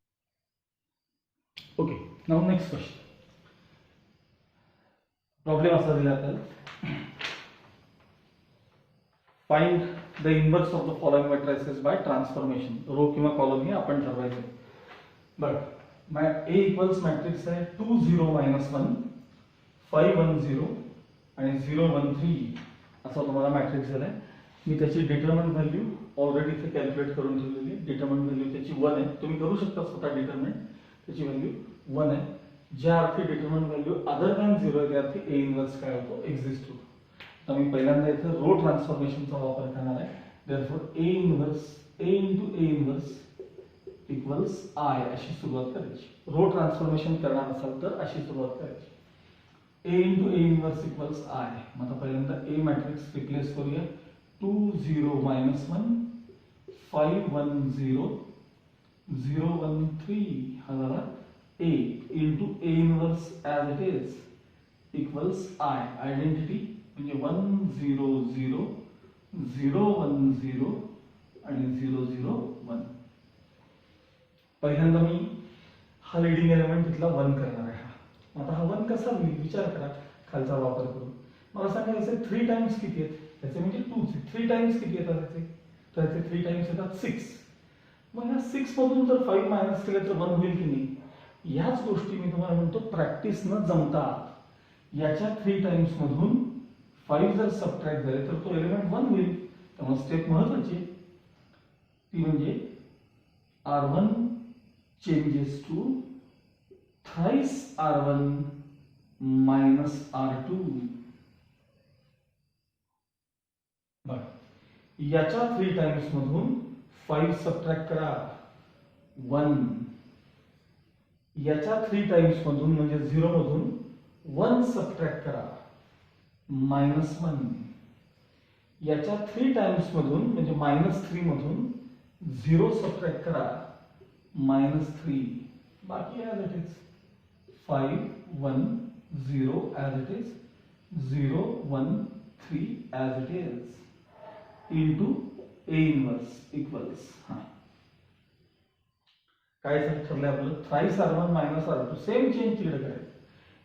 Okay, now next question. Problem असा दिला आपल्याला, find the inverse of the following matrices by transformation. Row किंवा कॉलम हे आपण ठरवायचं. बरं, A इक्वल्स मॅट्रिक्स आहे 2 0 -1 5 1 0 आणि 0 1 3 असा तुम्हाला मॅट्रिक्स दिलाय. मी त्याची डिटरमिनंट व्हॅल्यू ऑलरेडी इथे कॅल्क्युलेट करून ठेवलेली आहे. डिटरमिनंट व्हॅल्यू त्याची 1 आहे. तुम्ही करू शकता स्वतः डिटरमिनंट. त्याची व्हॅल्यू 1 आहे. ज्या अर्थी डिटरमिनंट व्हॅल्यू अदर दॅन 0 आहे त्या अर्थी A इनवर्स काय होतो, एक्झिस्ट होतो. तर मी पहिल्यांदा इथे रो ट्रान्सफॉर्मेशनचा वापर करणार आहे. Therefore A inverse A into A inverse equals I अशी सुरुवात करायची. रो ट्रान्सफॉर्मेशन करणार असाल तर अशी सुरुवात करायची. A into A inverse equals I. मग आता पहिल्यांदा A मॅट्रिक्स रिप्लेस करूया. 2 0 -1 5 1 0 0 1 3 हा झाला A into A inverse as it is equals I. Identity म्हणजे 1 0 0 0 1 0 आणि 0 0 1. पहिल्यांदा मी हा लीडिंग एलिमेंट तिथला 1 करणार आहे. आता हा 1 कसा होईल विचार करा खालचा वापर करून. मला सांगा याचे 3 टाइम्स किती आहेत, त्याचे म्हणजे 2 चे 3 टाइम्स किती येतात त्याचे, तर त्याचे 3 टाइम्स येतात 6. मग ह्या 6 मधून जर 5 मायनस केलं तर 1 होईल की नाही. याच गोष्टी मी तुम्हाला म्हणतो प्रॅक्टिस न जमतात. याच्या 3 टाइम्स मधून 5 जर सबट्रॅक्ट झाले तर तो एलिमेंट 1 होईल. त्यामुळे स्टेप महत्वाची ती म्हणजे R1 changes to thrice R1 minus R2. बघा याच्या 3 टाइम्स मधून 5 सबट्रॅक्ट करा 1. याच्या 3 टाइम्स मधून म्हणजे 0 मधून 1 सबट्रॅक्ट करा -1. याच्या 3 टाइम्स मधून म्हणजे -3 मधून 0 सबट्रॅक्ट करा -3. बाकी as it is 5 1 0 as it is 0 1 3 as it is into A inverse equals. काय ठरलंय आपलं, thrice R1 minus R2. Same change तिकडे करायचं.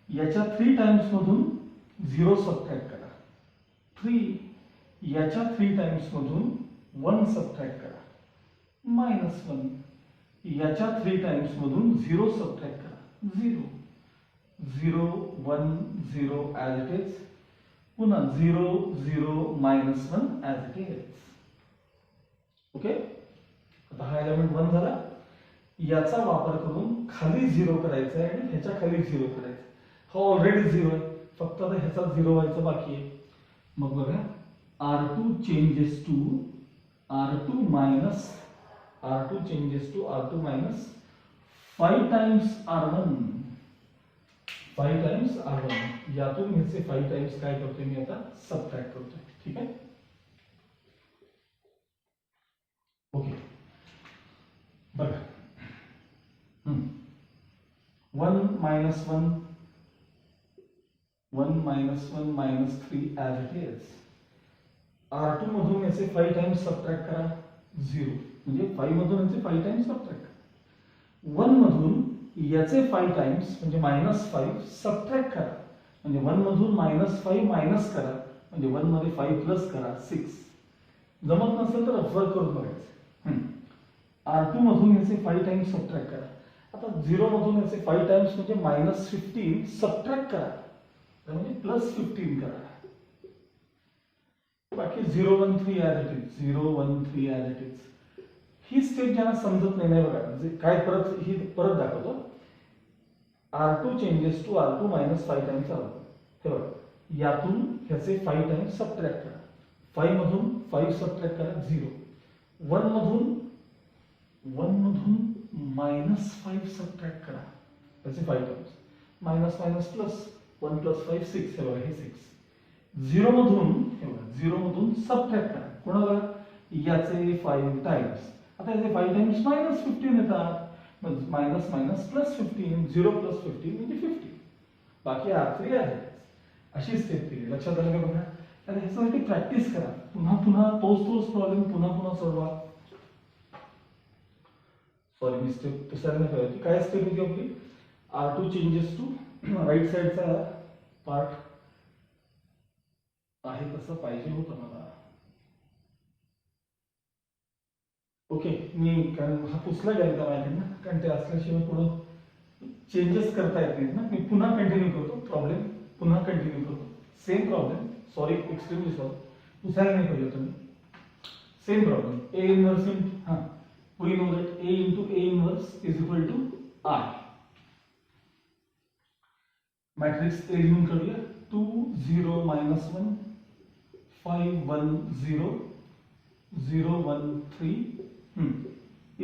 याच्या 3 टाइम्स मधून 0 सबट्रॅक्ट करा 3. याच्या 3 टाइम्स मधून 1 सबट्रॅक्ट करा -1. याच्या 3 टाइम्स मधून 0 सबट्रॅक्ट करा 0 0 1 0 ॲज इट इज. पुन्हा 0 0 -1 ॲज इट इज. ओके, आता हा एलिमेंट 1 झाला. याचा वापर करून खाली 0 करायचा आहे आणि ह्याच्या खाली 0 करायचं. हा ऑलरेडी 0 आहे, फक्त आता ह्याचा 0 व्हायचं बाकी आहे. मग बघा R2 changes to R2 minus R2 changes to R2 minus 5 times R1. 5 times R1 यातून ह्याचे 5 टाइम्स काय करतोय मी आता सबट्रॅक्ट करतोय. ठीक आहे. ओके बघा 1 minus 1 minus 3 as it is. R2 मधून याचे 5 टाइम्स सबट्रॅक्ट करा 0 म्हणजे 5 मधून याचे 5 टाइम्स सबट्रॅक्ट करा. 1 मधून याचे 5 टाइम्स म्हणजे -5 सबट्रॅक्ट करा म्हणजे 1 मधून -5 मायनस करा म्हणजे 1 मध्ये 5 प्लस करा 6. जमत नसेल तर ऑब्झर्व करून बघायचं. R2 मधून याचे 5 टाइम्स सबट्रॅक्ट करा. आता 0 मधून याचे 5 टाइम्स म्हणजे -15 सबट्रॅक्ट करा म्हणजे +15 करा. बाकी 0 1 3 as it is 0 1 3 as it is. He step ज्यांना समजत नाही बघा म्हणजे काय परत दाखवतो. R2 changes to R2 minus 5 times R1. हे बघा यातून ह्याचे 5 टाइम्स सबट्रॅक्ट करा. 5 मधून 5 सबट्रॅक्ट करा 0. 1 मधून -5 सबट्रॅक्ट करा त्याचे 5 टाइम्स मायनस मायनस प्लस 1 + 5 6. हे बघा हे 6. 0 मधून हे बघा 0 मधून सबट्रॅक्ट करा कोणाला याचे 5 टाइम्स. आता याचे 5 टाइम्स -15 येतात म्हणजे मायनस मायनस +15 0 + 15 म्हणजे 50. बाकी R3 आहे. अशी स्टेप केली लक्षात आलं का बघा. आता ह्याच्यासाठी प्रॅक्टिस करा. पुन्हा तोच प्रॉब्लेम पुन्हा सोडवा. सॉरी मी स्टेप दुसऱ्याने करायची. काय स्टेप होती आपली R2 चेंजेस टू राईट साइडचा पार्ट आहे तसं पाहिजे होतं मला. ओके मी कारण हा पुसला गेला माझ्याकडनं कारण ते असल्याशिवाय पुढे चेंजेस करता येत नाहीत ना. मी पुन्हा कंटिन्यू करतो प्रॉब्लेम पुन्हा कंटिन्यू करतो. Same problem sorry extremely sorry पुसायला नाही पाहिजे तुम्ही. Same problem A inverse in we know that A into A inverse is equal to I. Matrix A लिहून काढूया 2 0 -1 5 1 0 0 1 3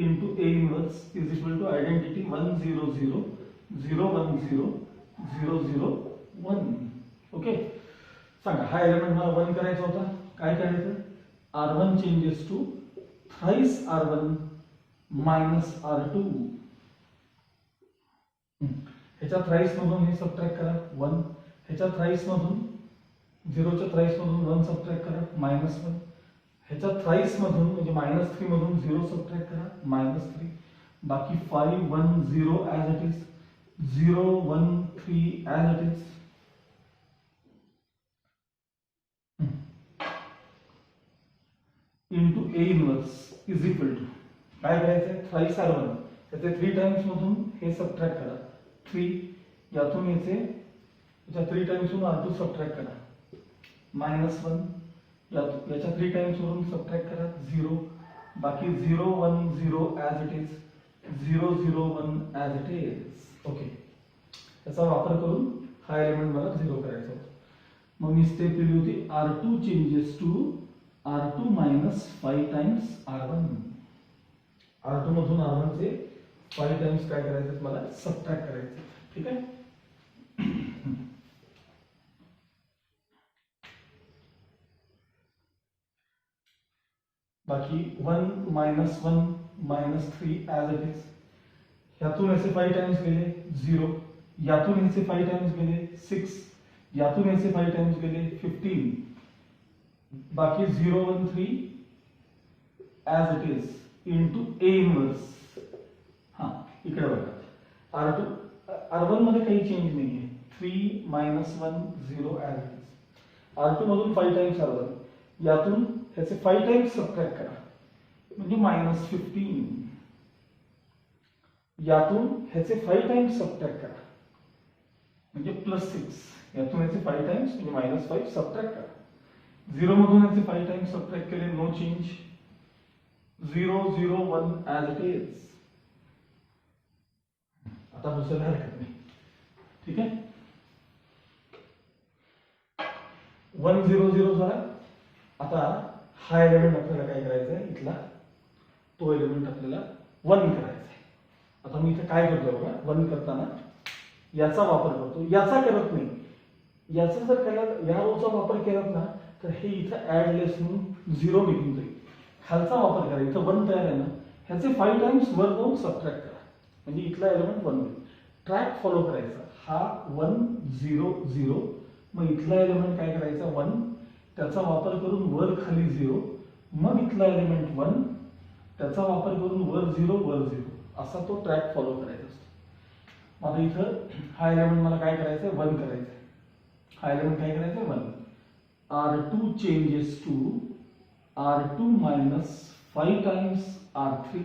into A inverse is equal to identity 1 0 0 0 1 0 0 0 1. Okay सांगा हा element मला 1 करायचा होता. काय करायचं R1 changes to thrice R1 minus R2. ह्याच्या थ्राइस मधून हे सबट्रॅक्ट करा 1. ह्याच्या थ्राइस मधून 0 च्या थ्राइस मधून 1 सबट्रॅक्ट करा -1. ह्याच्या थ्राइस मधून म्हणजे -3 मधून 0 सबट्रॅक्ट करा -3. बाकी 5 1 0 as it is 0 1 3 as it is. Into A inverse is equal to काय करायचंय थ्राइस R1 त्याचे 3 टाइम्स मधून हे सबट्रॅक्ट करा 3. यातून याचे याच्या 3 टाइम्स मधून R2 सबट्रॅक्ट करा -1. याच्या 3 टाइम्स मधून सबट्रॅक्ट करा 0. बाकी 0 1 0 as it is 0 0 1 as it is. Okay याचा वापर करून हा एलिमेंट मला 0 करायचा होता. मग मी स्टेप लिहिली होती R2 changes to R2 minus 5 times R1. R2 मधून R1 चे 5 टाइम्स काय करायचे मला सबट्रॅक्ट करायचे. ठीक आहे. बाकी 1 -1 -3 ॲज इट इज. यातून याचे 5 टाइम्स गेले 0. यातून याचे 5 टाइम्स गेले 6. यातून याचे 5 टाइम्स गेले 15. बाकी 0 1 3 as it is into A inverse. हा इकडे बघा R1 मध्ये काही चेंज नाहीये 3 -1 0 ॲज इट इज. R2 मधून 5 टाइम्स R1. यातून ह्याचे 5 टाइम्स सबट्रॅक्ट करा म्हणजे -15. यातून ह्याचे 5 टाइम्स सबट्रॅक्ट करा म्हणजे +6. यातून ह्याचे 5 टाइम्स म्हणजे -5 सबट्रॅक्ट करा. 0 मधून याचे 5 टाइम्स सबट्रॅक्ट केले no change 0 0 1 as it is. आता दुसऱ्या हरकत नाही. ठीक आहे 1 0 0 झाला. आता हा एलिमेंट आपल्याला काय करायचा आहे इथला तो एलिमेंट आपल्याला 1 करायचा आहे. आता मी इथे काय करतोय बघा, 1 करताना याचा वापर करतो, याचा करत नाही. याचा जर केला, या रोचा वापर केलात ना तर हे इथं ऍडलेस म्हणून 0 निघून जाईल. खालचा वापर करा, इथं 1 तयार आहे ना, ह्याचे 5 टाइम्स वर जाऊन सबट्रॅक्ट करा म्हणजे इथला एलिमेंट 1 होईल. ट्रॅक फॉलो करायचा, हा 1 0 0, मग इथला एलिमेंट काय करायचा 1, त्याचा वापर करून वर खाली 0, मग इथला एलिमेंट 1, त्याचा वापर करून वर 0 वर 0, असा तो ट्रॅक फॉलो करायचा असतो. आता इथं हा एलिमेंट मला काय करायचं आहे 1 करायचं आहे. हा एलिमेंट काय करायचं आहे 1. R2 changes to R2 minus 5 times R3.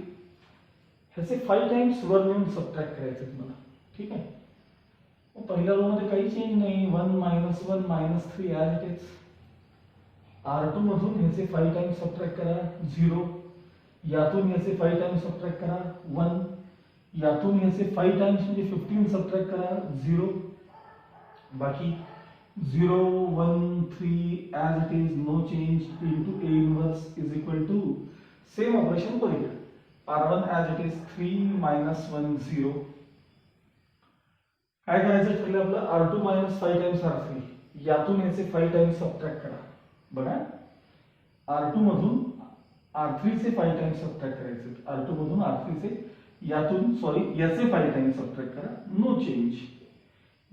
ह्याचे 5 टाइम्स वर नेऊन सबट्रॅक्ट करायचे तुम्हाला. ठीक आहे. पहिल्या रो मध्ये काही चेंज नाही, 1 - 1 - 3 ॲज इट इज. R2 मधून ह्याचे 5 टाइम्स सबट्रॅक्ट करा 0, यातून ह्याचे 5 टाइम्स सबट्रॅक्ट करा 1, यातून ह्याचे 5 टाइम्स म्हणजे 15 सबट्रॅक्ट करा 0, बाकी 0 1 3 as it is, no change, into A inverse is equal to same operation करूया. R1 as it is 3 - 1 0. काय करायचं ठरलं आपलं, R2 - 5 टाइम्स R3, यातून याचे 5 टाइम्स सबट्रॅक्ट करा. बघा R2 मधून R3 चे 5 टाइम्स सबट्रॅक्ट करायचे, R2 मधून R3 चे, यातून सॉरी याचे 5 टाइम्स सबट्रॅक्ट करा, नो चेंज.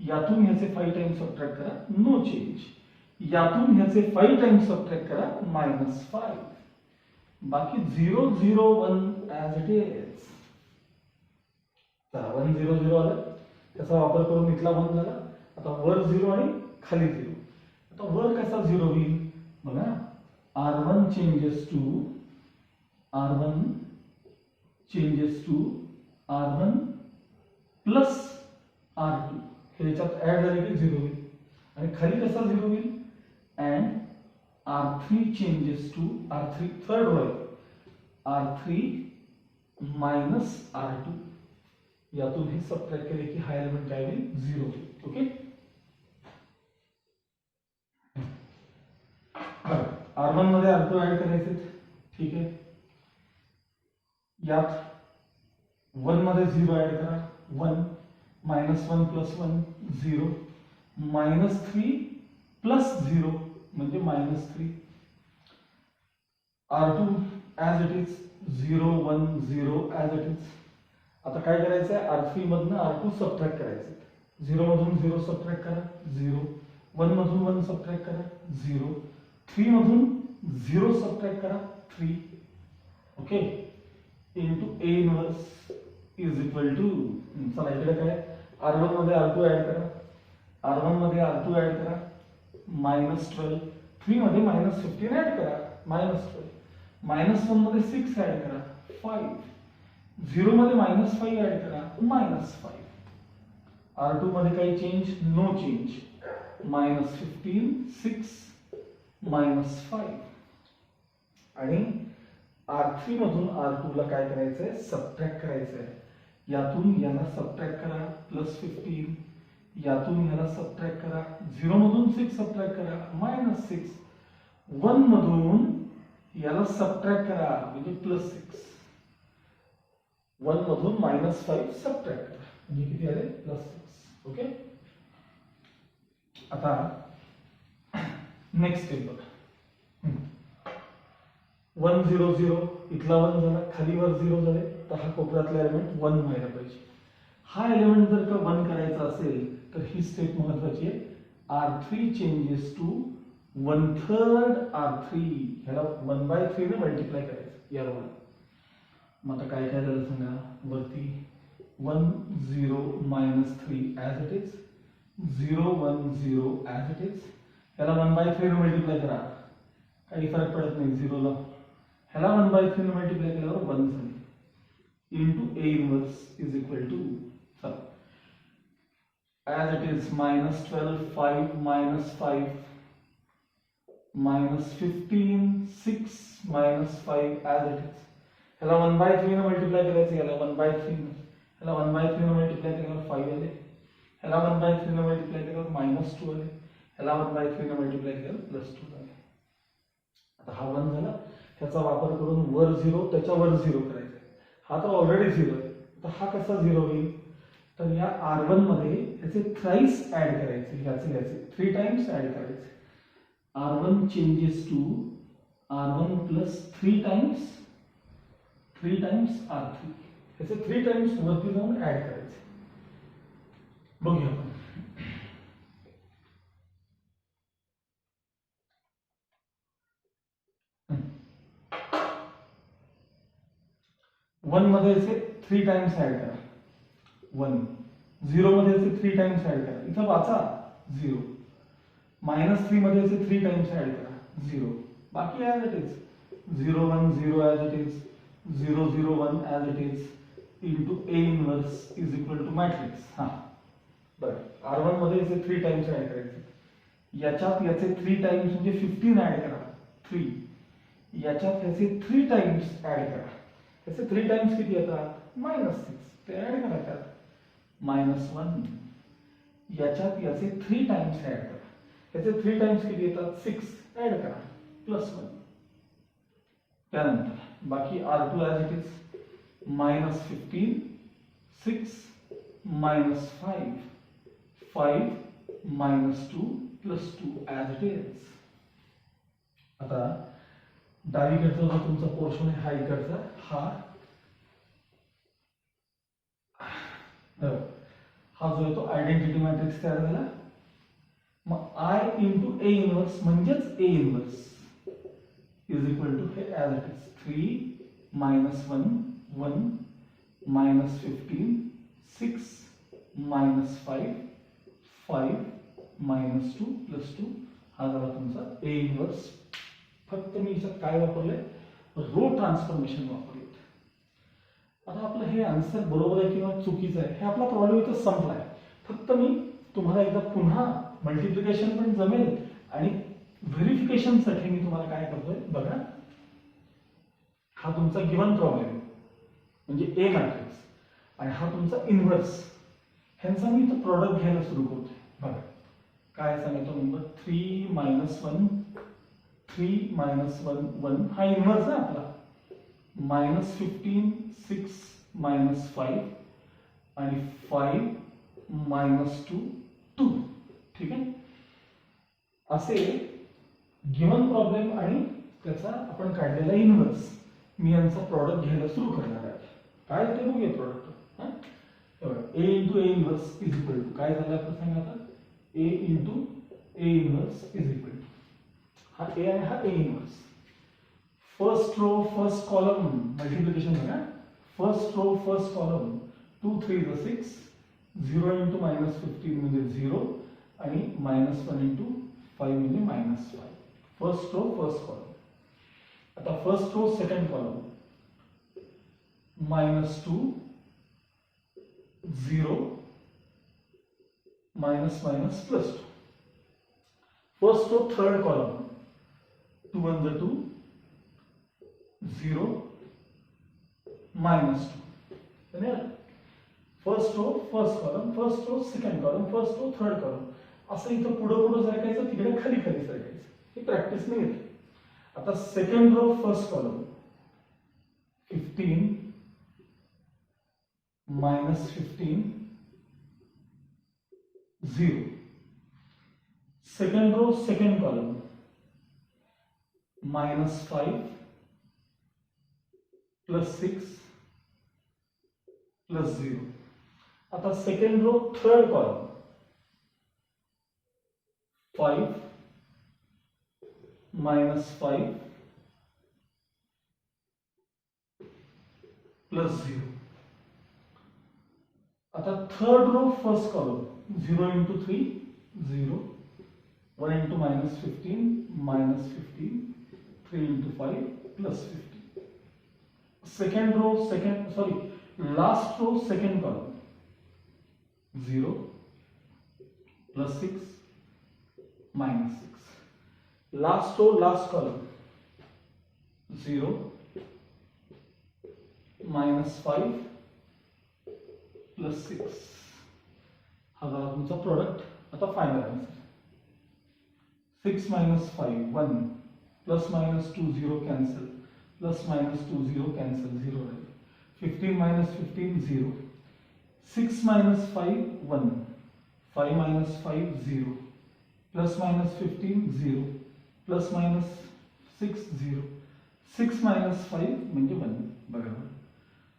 यातून ह्याचे 5 टाइम्स सबट्रॅक्ट करा, नो चेंज. यातून ह्याचे 5 टाइम्स सबट्रॅक्ट करा, -5. बाकी 0 0 1 ॲज इट इज. चला 1 0 0 आलं, त्याचा वापर करून इथला 1 झाला. आता वर 0 आणि खाली 0. आता वर कसा 0 होईल बघा, R1 changes to R1 plus R2. हे याच्यात ऍड झाले की 0 होईल. आणि खाली कसा 0 होईल, and R3 changes to R3, third row आहे, R3 minus R2. यातून हे सबट्रॅक्ट केले की हा एलिमेंट काय होईल 0 होईल. ओके. R1 मध्ये R2 ऍड करायचे. ठीक आहे. यात 1 मध्ये 0 ऍड करा, 1 -1 + 1 0, -3 + 0 म्हणजे -3. R2 as it is 0 1 0 as it is. आता काय करायचं आहे, R3 मधनं R2 सबट्रॅक्ट करायचे. 0 मधून 0 सबट्रॅक्ट करा 0, 1 मधून 1 सबट्रॅक्ट करा 0, 3 मधून 0 सबट्रॅक्ट करा 3. Okay. into A inverse is equal to, चला इकडे काय, R1 मध्ये R2 ऍड करा, R1 मध्ये R2 ऍड करा, -12, 3 मध्ये -15 ऍड करा, -12, -1 मध्ये 6 ऍड करा 5, 0 मध्ये -5 ऍड करा -5. R2 मध्ये काही चेंज, नो चेंज, -15 6 -5. आणि R3 मधून R2 ला काय करायचंय, सबट्रॅक्ट करायचंय. यातून याला सबट्रॅक्ट करा +15, यातून याला सबट्रॅक्ट करा, 0 मधून 6 सबट्रॅक्ट करा -6, 1 मधून याला सबट्रॅक्ट करा म्हणजे +6, 1 मधून -5 सबट्रॅक्ट करा म्हणजे किती आले +6. ओके. आता नेक्स्ट स्टेप बघा, 1 0 0, इथला 1 झाला, खाली वर 0 झाले, तर हा कोपऱ्यातला एलिमेंट 1 व्हायला पाहिजे. हा एलिमेंट जर का 1 करायचा असेल तर ही स्टेप महत्वाची आहे. R3 changes to 1/3 R3, ह्याला 1/3 ने मल्टिप्लाय करायचं या रोला. मग आता काय काय झालं सांगा, वरती 1 0 -3 as it is, 0 1 0 as it is. ह्याला 1/3 ने मल्टिप्लाय करा, काही फरक पडत नाही 0 ला. ह्याला 1/3 ने मल्टिप्लाय केल्यावर 1 झाले, into A inverse is equal to, as it is, -12 5 -5 -15 6 -5 as it is. ह्याला 1/3 ने मल्टिप्लाय करायचं, याला 1/3 ने, ह्याला 1/3 ने मल्टिप्लाय केल्यावर 5 आले, ह्याला 1/3 ने मल्टिप्लाय केल्यावर -2 आले, ह्याला 1/3 ने मल्टिप्लाय केल्यावर +2 झाले. आता हा 1 झाला, ह्याचा वापर करून वर 0 त्याच्यावर 0 करायचा. हा तर ऑलरेडी 0 आहे, तर हा कसा 0 होईल? तर या R1 मध्ये ह्याचे थ्राइस ऍड करायचे, ह्याचे 3 टाइम्स ऍड करायचे. R1 changes to R1 plus 3 times R3, ह्याचे 3 टाइम्स वरती जाऊन ऍड करायचे. बघूया आपण. वन मध्ये 3 टाइम्स ऍड करा, 1. 0 मध्ये 3 टाइम्स ऍड करा, इथं वाचा 0. -3 मध्ये 3 टाइम्स ऍड करा, 0. बाकी as it is 0 1 0 as it is 0 0 1 as it is into A inverse is equal to matrix. हा बरं, R1 मध्ये 3 टाइम्स ऍड करायचे, याच्यात याचे 3 टाइम्स म्हणजे 15 ऍड करा, 3. याच्यात याचे 3 टाइम्स ऍड करा, त्याचे 3 टाइम्स किती येतात? -6. ते ऍड करा त्यात, -1. याच्यात याचे 3 टाइम्स ऍड करा, याचे 3 टाइम्स किती येतात? 6. ऍड करा, +1. त्यानंतर बाकी R2 as it is -15, 6 -5, 5 -2 +2 as it is. आता डावीकडचा जो तुमचा पोर्शन आहे, हा इकडचा, हा जो आहे तो आयडेंटिटी मॅट्रिक्स तयार झाला. मग I इंटू A इनवर्स म्हणजेच A inverse is equal to हे ॲज इट इज 3 -1 1 -15 6 -5 5 -2 +2. हा झाला तुमचा A इनवर्स. फक्त मी याच्यात काय वापरलंय? रो ट्रान्सफॉर्मेशन वापरले. आता आपलं हे आन्सर बरोबर आहे किंवा चुकीचं आहे हे आपला प्रॉब्लेम इथं संपलाय. फक्त मी तुम्हाला एकदा पुन्हा मल्टिप्लिकेशन पण जमेल आणि व्हेरिफिकेशनसाठी मी तुम्हाला काय करतोय बघा. हा तुमचा गिवन प्रॉब्लेम म्हणजे A मॅट्रिक्स आणि हा तुमचा इन्व्हर्स, ह्यांचा मी इथं प्रॉडक्ट घ्यायला सुरू करतोय. बघा काय सांगतो नंबर 3 -1 3 -1 1 हा इन्व्हर्स आहे आपला, -15 6 -5 आणि 5 -2 2. ठीक आहे, असे गिवन प्रॉब्लेम आणि त्याचा आपण काढलेला इन्व्हर्स मी यांचा प्रॉडक्ट घ्यायला सुरू करणार आहे. काय ते बघूया product. A into A inverse is equal to काय झालं आपण सांगा आता, A into A inverse is equal to हा A आहे, हा A inverse. First row first column multiplication बघा, first row first column 2 3 6 0 into -15 म्हणजे 0 आणि -1 इंटू 5 म्हणजे -5. First row first column. आता first row second column -2 0 +2. First row third column 2 1 2 0 -2. First row first column, first row second column, first row third column, असं इथं पुढं सरकायचं, तिकडे खाली सरकायचं. ही प्रॅक्टिस नाही येते. आता second row first column 15 -15 0. Second row second column -5 +6 +0. आता सेकंड रो थर्ड कॉलम 5 -5 +0. आता third row first column 0 into 3 0 1 into -15 -15 3 into 5 +15. Second row last row second column 0 +6 -6. Last row last column 0 -5 +6. हा झाला तुमचा प्रोडक्ट. आता final answer 6 - 5 1 +- 2 0 cancel plus minus 2 0 cancel 0 रहेगा, 15 minus 15 0, 6 minus 5 1, 5 minus 5 0, plus minus 15 0, plus minus 6 0, 6 minus 5 म्हणजे 1. बरोबर.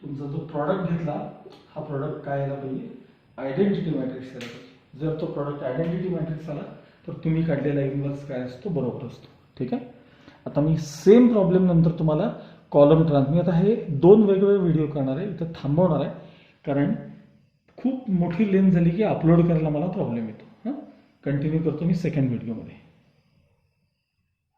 तुमचा जो product घेतला हा प्रॉडक्ट काय आला पाहिजे, आयडेंटिटी मॅट्रिक्स आला पाहिजे. जर तो प्रॉडक्ट आयडेंटिटी मॅट्रिक्स आला तर तुम्ही काढलेला इन्व्हर्स काय असतो बरोबर असतो. ठीक आहे. आता मी सेम प्रॉब्लेम नंतर तुम्हाला कॉलम मी आता हे 2 वेगवेगळे व्हिडिओ करणार आहे, इथं थांबवणार आहे कारण खूप मोठी लेंथ झाली की अपलोड करायला मला प्रॉब्लेम येतो. कंटिन्यू करतो मी सेकंड व्हिडिओमध्ये.